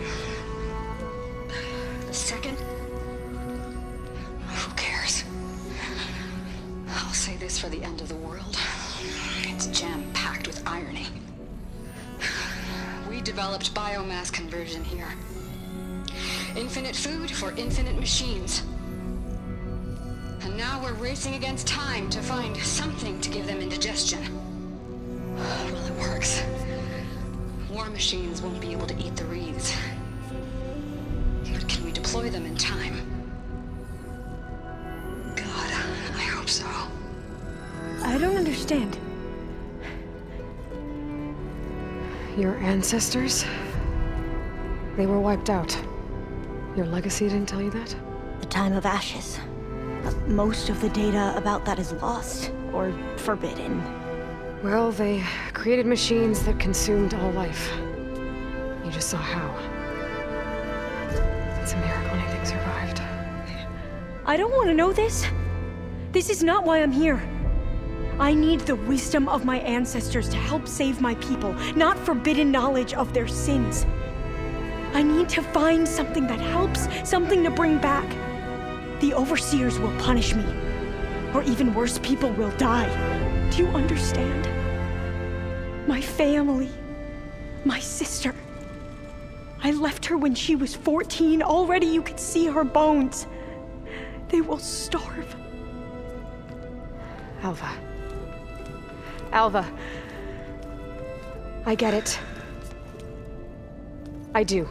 the 2nd. Who cares? I'll say this for the end of the world. It's jam-packed with irony. We developed biomass conversion here. Infinite food for infinite machines. And now we're racing against time to find something to give them indigestion. Well, it works. War machines won't be able to eat the wreaths. But can we deploy them in time? God, I hope so. I don't understand. Your ancestors? They were wiped out. Your legacy didn't tell you that? The time of ashes. Most of the data about that is lost or forbidden. Well, they created machines that consumed all life. You just saw how. It's a miracle anything survived. I don't want to know this. This is not why I'm here. I need the wisdom of my ancestors to help save my people, not forbidden knowledge of their sins. I need to find something that helps, something to bring back. The overseers will punish me. Or even worse, people will die. Do you understand? My family. My sister. I left her when she was 14. Already you could see her bones. They will starve. Alva. Alva. I get it. I do.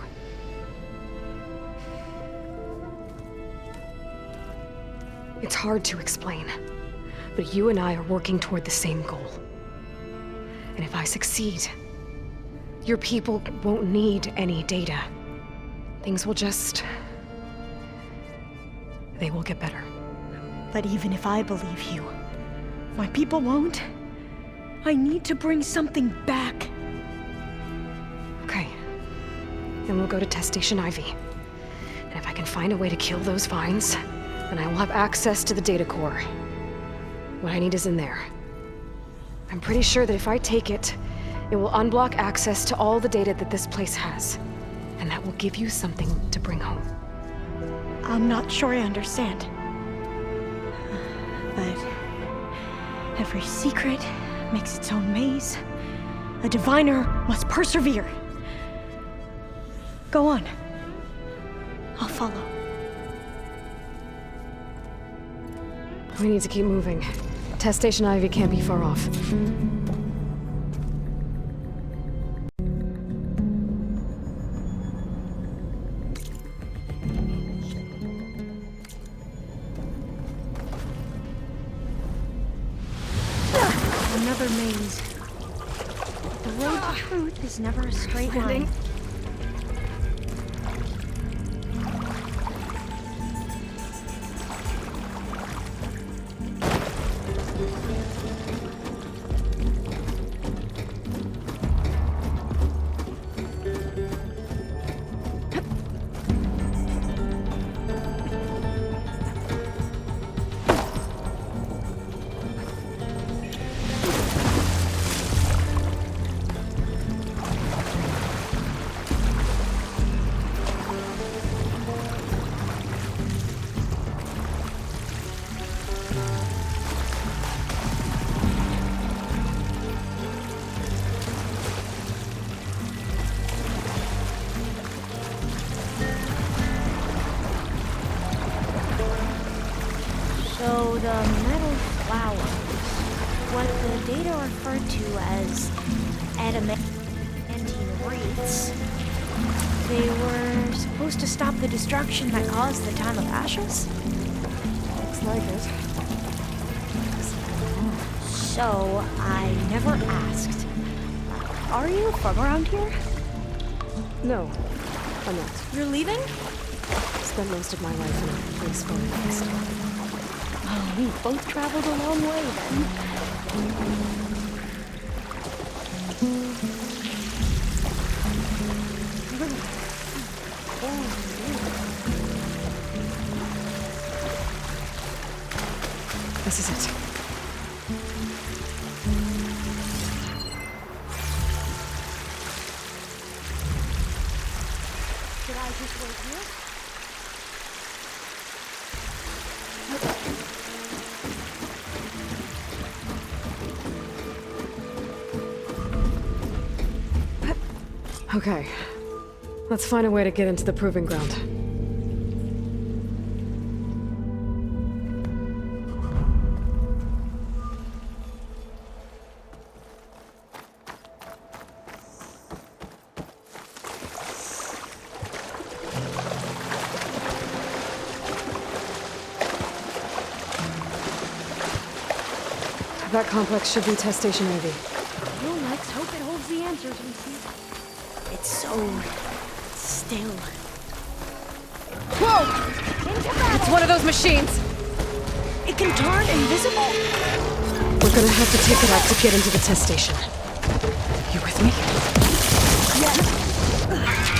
It's hard to explain, but you and I are working toward the same goal. And if I succeed, your people won't need any data. Things will just... they will get better. But even if I believe you, my people won't. I need to bring something back. Okay. Then we'll go to Test Station Ivy. And if I can find a way to kill those vines, then I will have access to the data core. What I need is in there. I'm pretty sure that if I take it, it will unblock access to all the data that this place has. And that will give you something to bring home. I'm not sure I understand. But every secret makes its own maze. A diviner must persevere. Go on. I'll follow. We need to keep moving. Test Station Ivy can't be far off. another maze. The road to truth is never a straight line. So the metal flowers, what the data referred to as adamantine wreaths, they were supposed to stop the destruction that caused the time of ashes? Looks like it. So I never asked. Are you from around here? No, I'm not. You're leaving? Spent most of my life in a place forest. Oh, we both traveled a long way then. This is it. Did I just wait here? Okay. Let's find a way to get into the proving ground. That complex should be testtationivy. Well, let's hope it holds the answers we see. It's so still. Whoa! It's one of those machines! It can turn invisible? We're gonna have to take it out to get into the test station. You with me? Yes. Ah!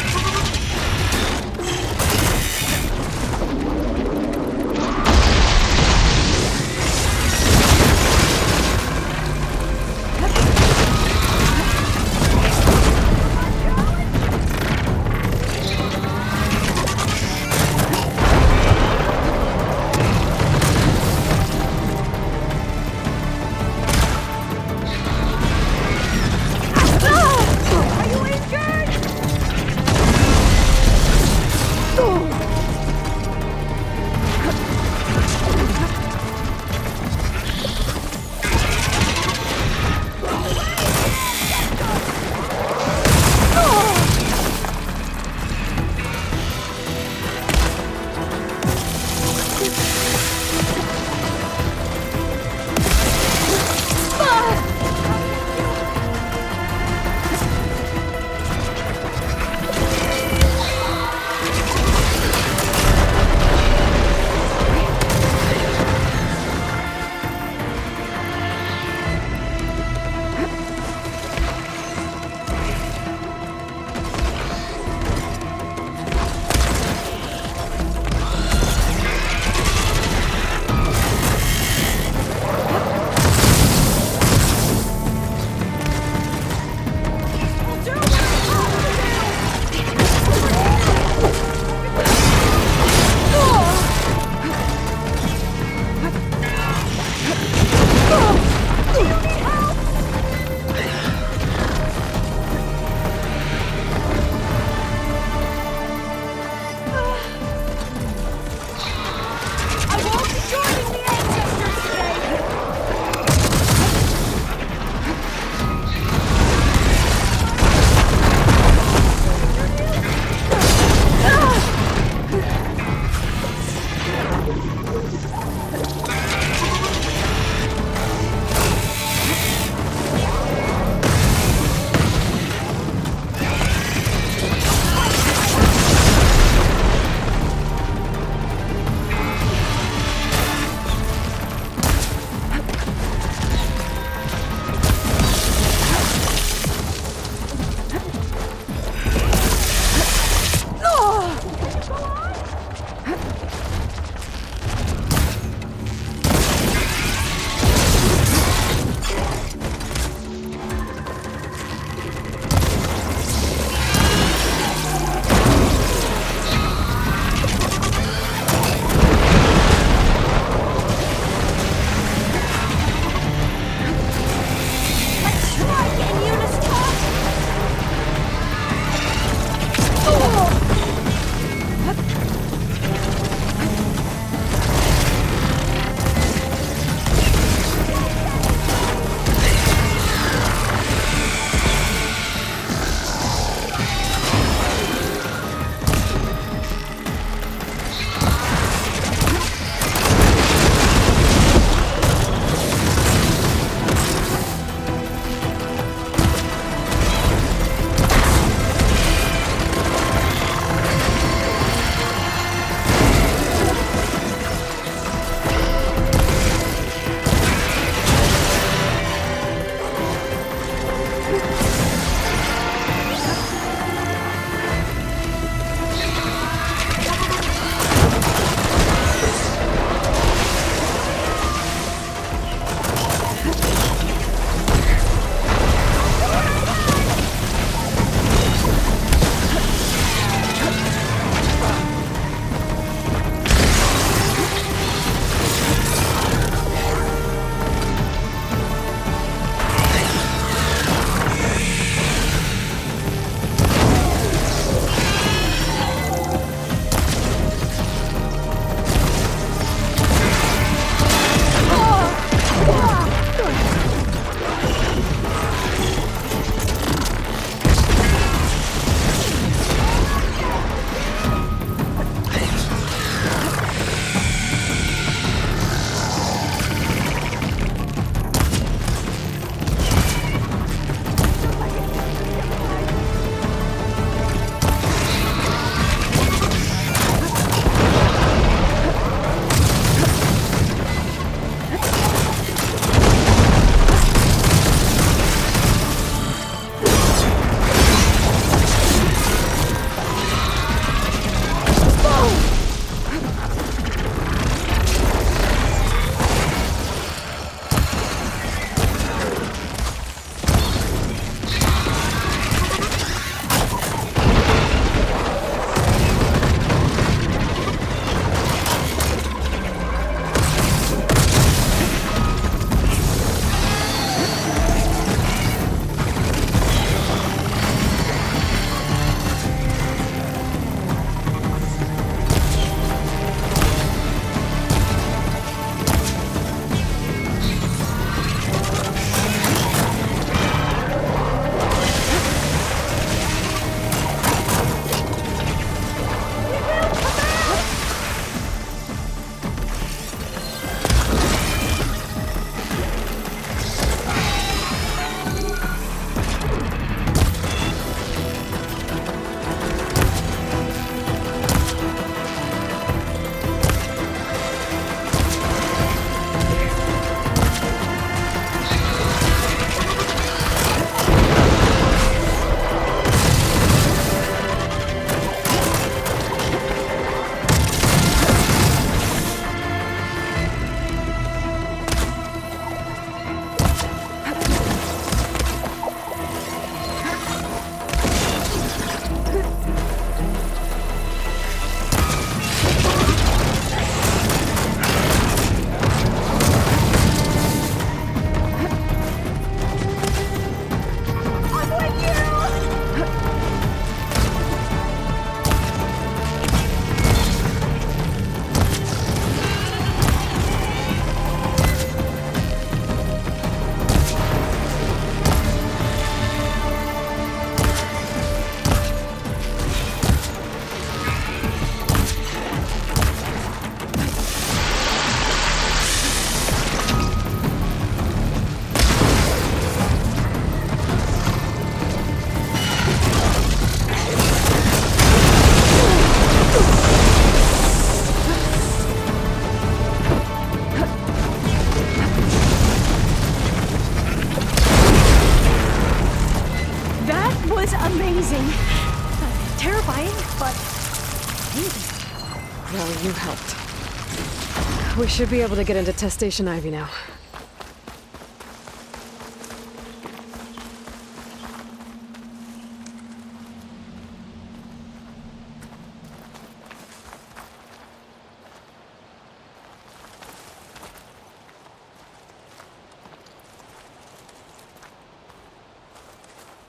We should be able to get into Testtationivy now.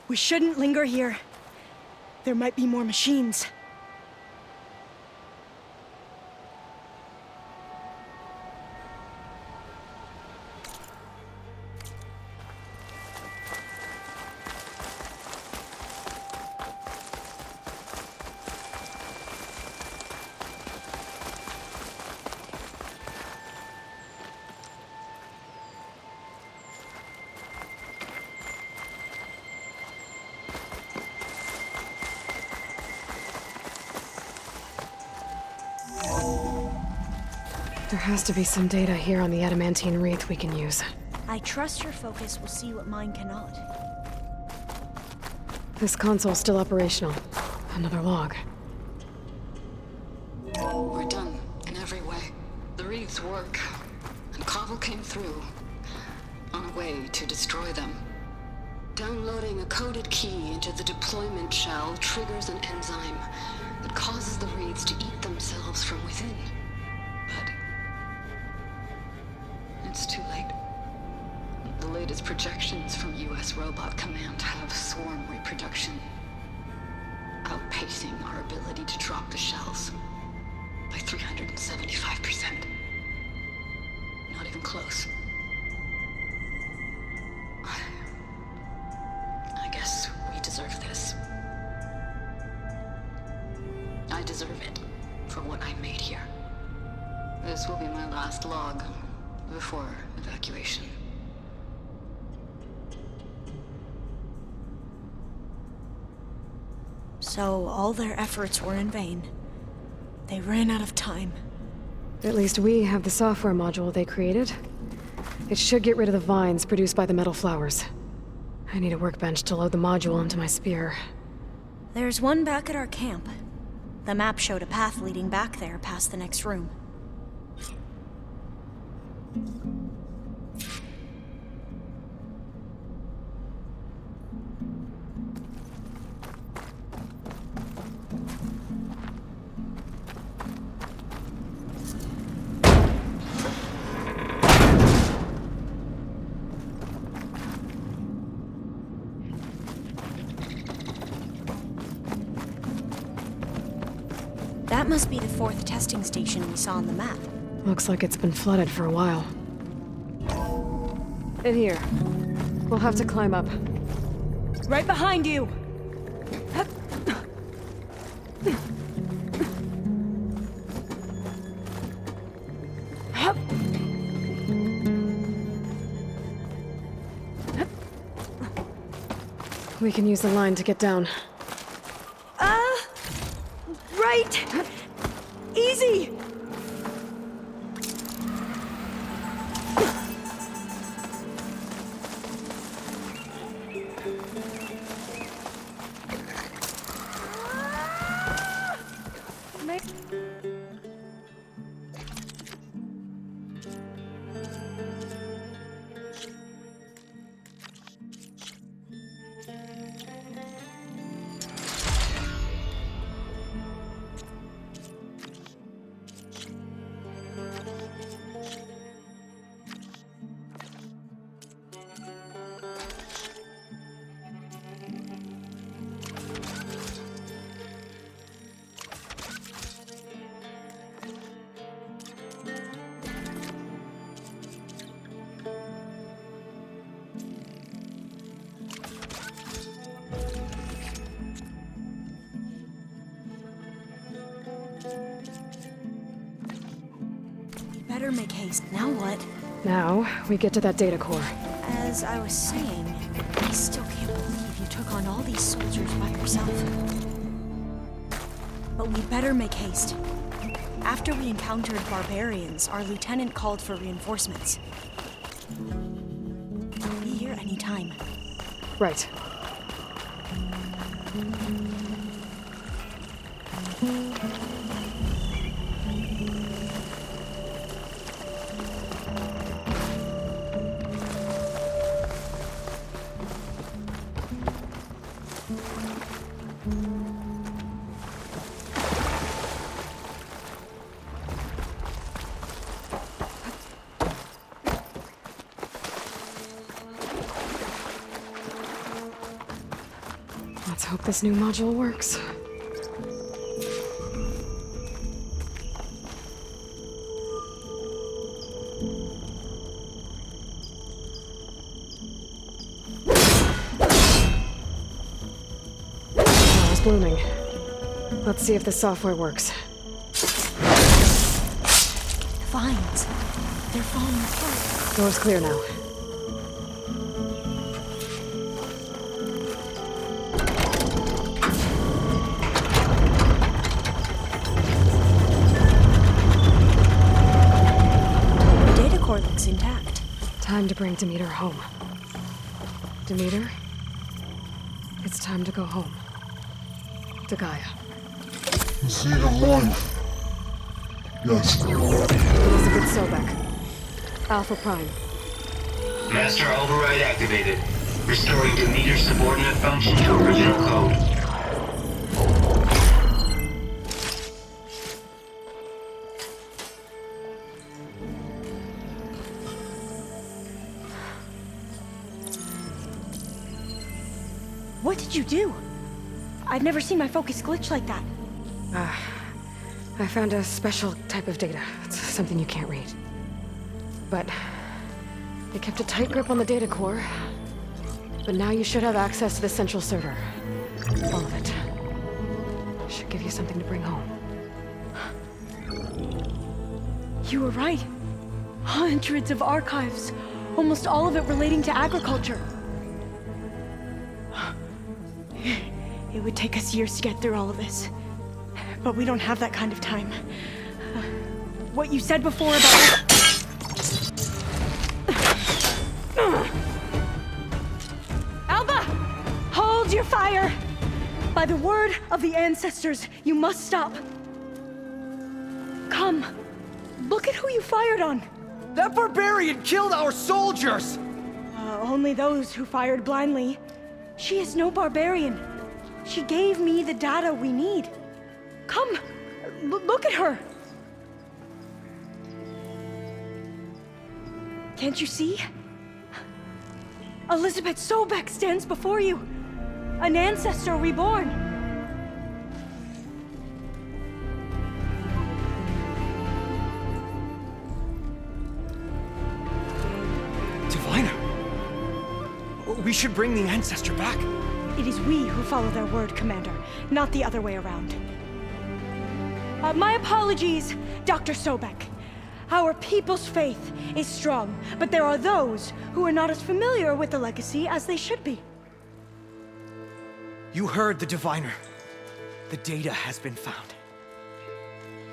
We shouldn't linger here. There might be more machines. There has to be some data here on the adamantine wreath we can use. I trust your focus will see what mine cannot. This console's still operational. Another log. We're done, in every way. The wreaths work, and Cobble came through, on a way to destroy them. Downloading a coded key into the deployment shell triggers an enzyme that causes the wreaths to eat themselves from within. But it's too late. The latest projections from US Robot Command have swarm reproduction, outpacing our ability to drop the shells by 375%. Not even close. I guess we deserve this. I deserve it for what I made here. This will be my last log before evacuation. So all their efforts were in vain. They ran out of time. At least we have the software module they created. It should get rid of the vines produced by the metal flowers. I need a workbench to load the module into my spear. There's one back at our camp. The map showed a path leading back there past the next room. That must be the 4th testing station we saw on the map. Looks like it's been flooded for a while. In here. We'll have to climb up. Right behind you! We can use the line to get down. Right! Easy! Better make haste. Now what? Now, we get to that data core. As I was saying, I still can't believe you took on all these soldiers by yourself. But we better make haste. After we encountered barbarians, our lieutenant called for reinforcements. We'll be here any time. Right. hope this new module works. It's blooming. Let's see if the software works. Vines. They're falling apart. Door's clear now. The data core looks intact. Time to bring Demeter home. Demeter? It's time to go home. To Gaia. See the light. Yes. Elizabeth Sobek. Alpha Prime. Master override activated. Restoring Demeter's subordinate function to original code. What did you do? I've never seen my focus glitch like that. I found a special type of data. It's something you can't read. But it kept a tight grip on the data core. But now you should have access to the central server. All of it. Should give you something to bring home. You were right. Hundreds of archives. Almost all of it relating to agriculture. It would take us years to get through all of this. But we don't have that kind of time. What you said before about... Alba! Hold your fire! By the word of the ancestors, you must stop. Come. Look at who you fired on. That barbarian killed our soldiers! Only those who fired blindly. She is no barbarian. She gave me the data we need. Come, look at her. Can't you see? Elizabeth Sobek stands before you. An ancestor reborn. Diviner! We should bring the ancestor back. It is we who follow their word, Commander, not the other way around. My apologies, Dr. Sobek. Our people's faith is strong, but there are those who are not as familiar with the legacy as they should be. You heard the diviner. The data has been found.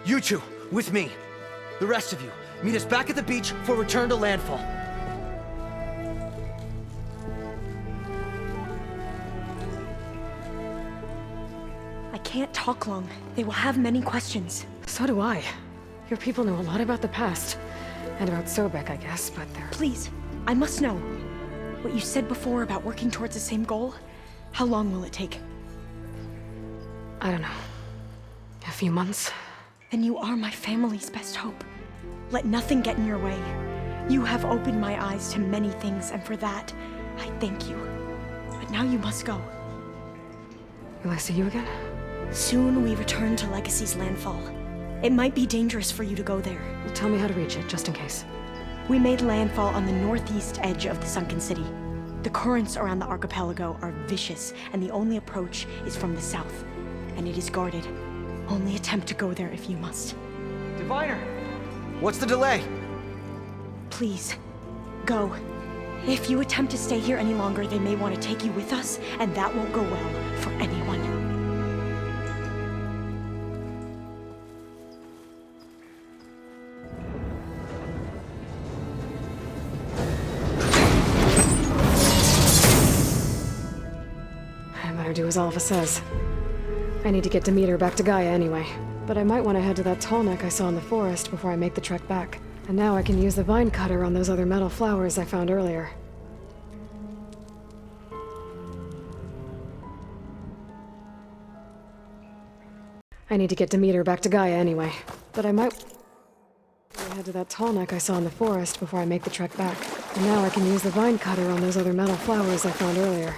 You two, with me. The rest of you, meet us back at the beach for return to landfall. I can't talk long. They will have many questions. So do I. Your people know a lot about the past. And about Sobek, I guess, but they're... Please, I must know. What you said before about working towards the same goal, how long will it take? I don't know. A few months? Then you are my family's best hope. Let nothing get in your way. You have opened my eyes to many things, and for that, I thank you. But now you must go. Will I see you again? Soon we return to Legacy's landfall. It might be dangerous for you to go there. Tell me how to reach it, just in case. We made landfall on the northeast edge of the sunken city. The currents around the archipelago are vicious, and the only approach is from the south. And it is guarded. Only attempt to go there if you must. Diviner! What's the delay? Please, go. If you attempt to stay here any longer, they may want to take you with us, and that won't go well for anyone. I better do as Alpha says. I need to get Demeter back to Gaia anyway. But I might want to head to that tall neck I saw in the forest before I make the trek back. And now I can use the vine cutter on those other metal flowers I found earlier. I need to get Demeter back to Gaia anyway. But I might head to that tall neck I saw in the forest before I make the trek back. And now I can use the vine cutter on those other metal flowers I found earlier.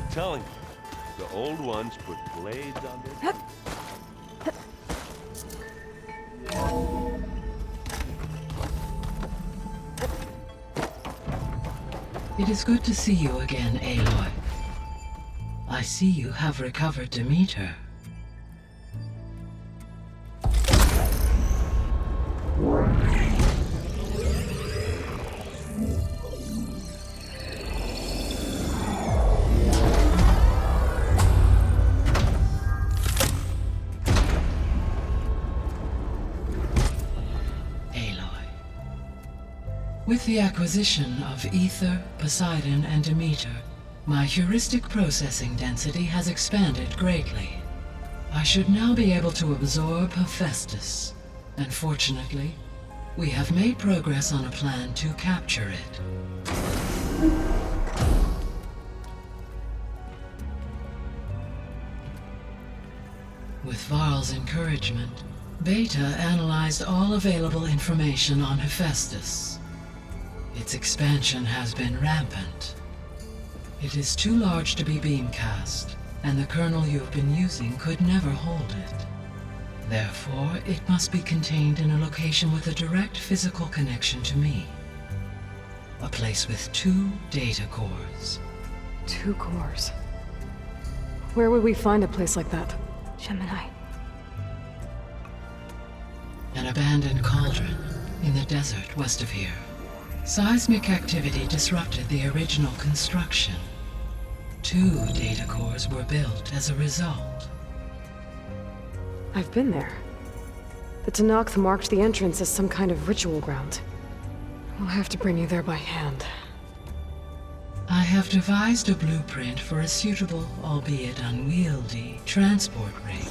I'm telling you, the old ones put blades on their... It is good to see you again, Aloy. I see you have recovered Demeter. With the acquisition of Ether, Poseidon, and Demeter, my heuristic processing density has expanded greatly. I should now be able to absorb Hephaestus, and fortunately, we have made progress on a plan to capture it. With Varl's encouragement, Beta analyzed all available information on Hephaestus. Its expansion has been rampant. It is too large to be beamcast, and the kernel you've been using could never hold it. Therefore, it must be contained in a location with a direct physical connection to me. A place with 2 data cores. 2 cores? Where would we find a place like that? Gemini. An abandoned cauldron in the desert west of here. Seismic activity disrupted the original construction. 2 data cores were built as a result. I've been there. The Tenakth marked the entrance as some kind of ritual ground. We'll have to bring you there by hand. I have devised a blueprint for a suitable, albeit unwieldy, transport rig.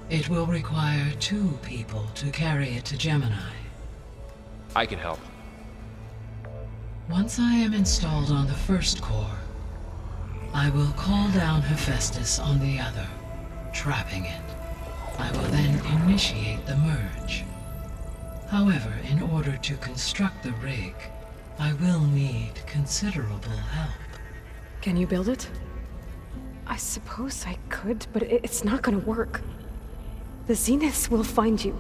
It will require 2 people to carry it to Gemini. I can help. Once I am installed on the first core, I will call down Hephaestus on the other, trapping it. I will then initiate the merge. However, in order to construct the rig, I will need considerable help. Can you build it? I suppose I could, but it's not gonna work. The Zeniths will find you.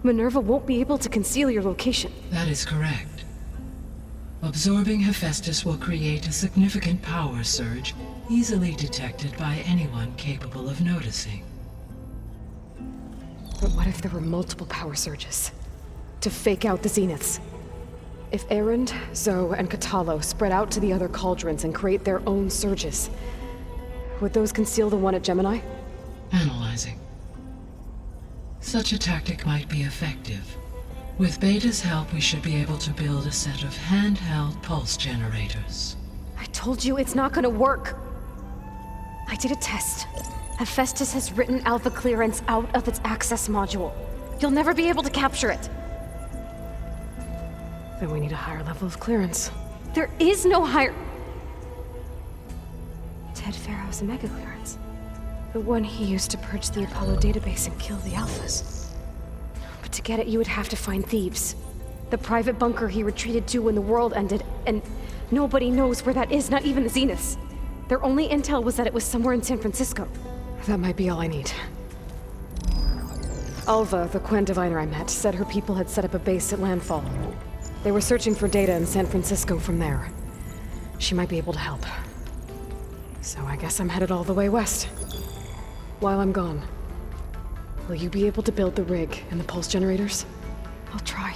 Minerva won't be able to conceal your location. That is correct. Absorbing Hephaestus will create a significant power surge, easily detected by anyone capable of noticing. But what if there were multiple power surges? To fake out the Zeniths? If Erend, Zoe, and Katalo spread out to the other cauldrons and create their own surges, would those conceal the one at Gemini? Analyzing. Such a tactic might be effective. With Beta's help, we should be able to build a set of handheld pulse generators. I told you it's not gonna work! I did a test. Hephaestus has written Alpha clearance out of its access module. You'll never be able to capture it. Then we need a higher level of clearance. There is no higher... Ted Pharaoh's mega clearance. The one he used to purge the Apollo database and kill the Alphas. But to get it, you would have to find thieves. The private bunker he retreated to when the world ended, and nobody knows where that is, not even the Zeniths. Their only intel was that it was somewhere in San Francisco. That might be all I need. Alva, the Quen diviner I met, said her people had set up a base at landfall. They were searching for data in San Francisco from there. She might be able to help. So I guess I'm headed all the way west. While I'm gone, will you be able to build the rig and the pulse generators? I'll try.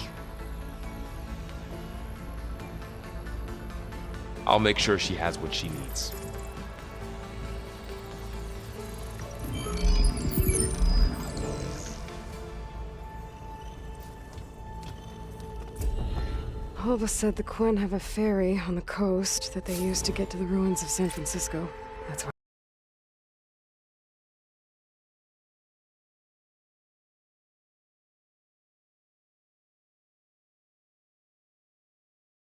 I'll make sure she has what she needs. Alva said the Quen have a ferry on the coast that they use to get to the ruins of San Francisco.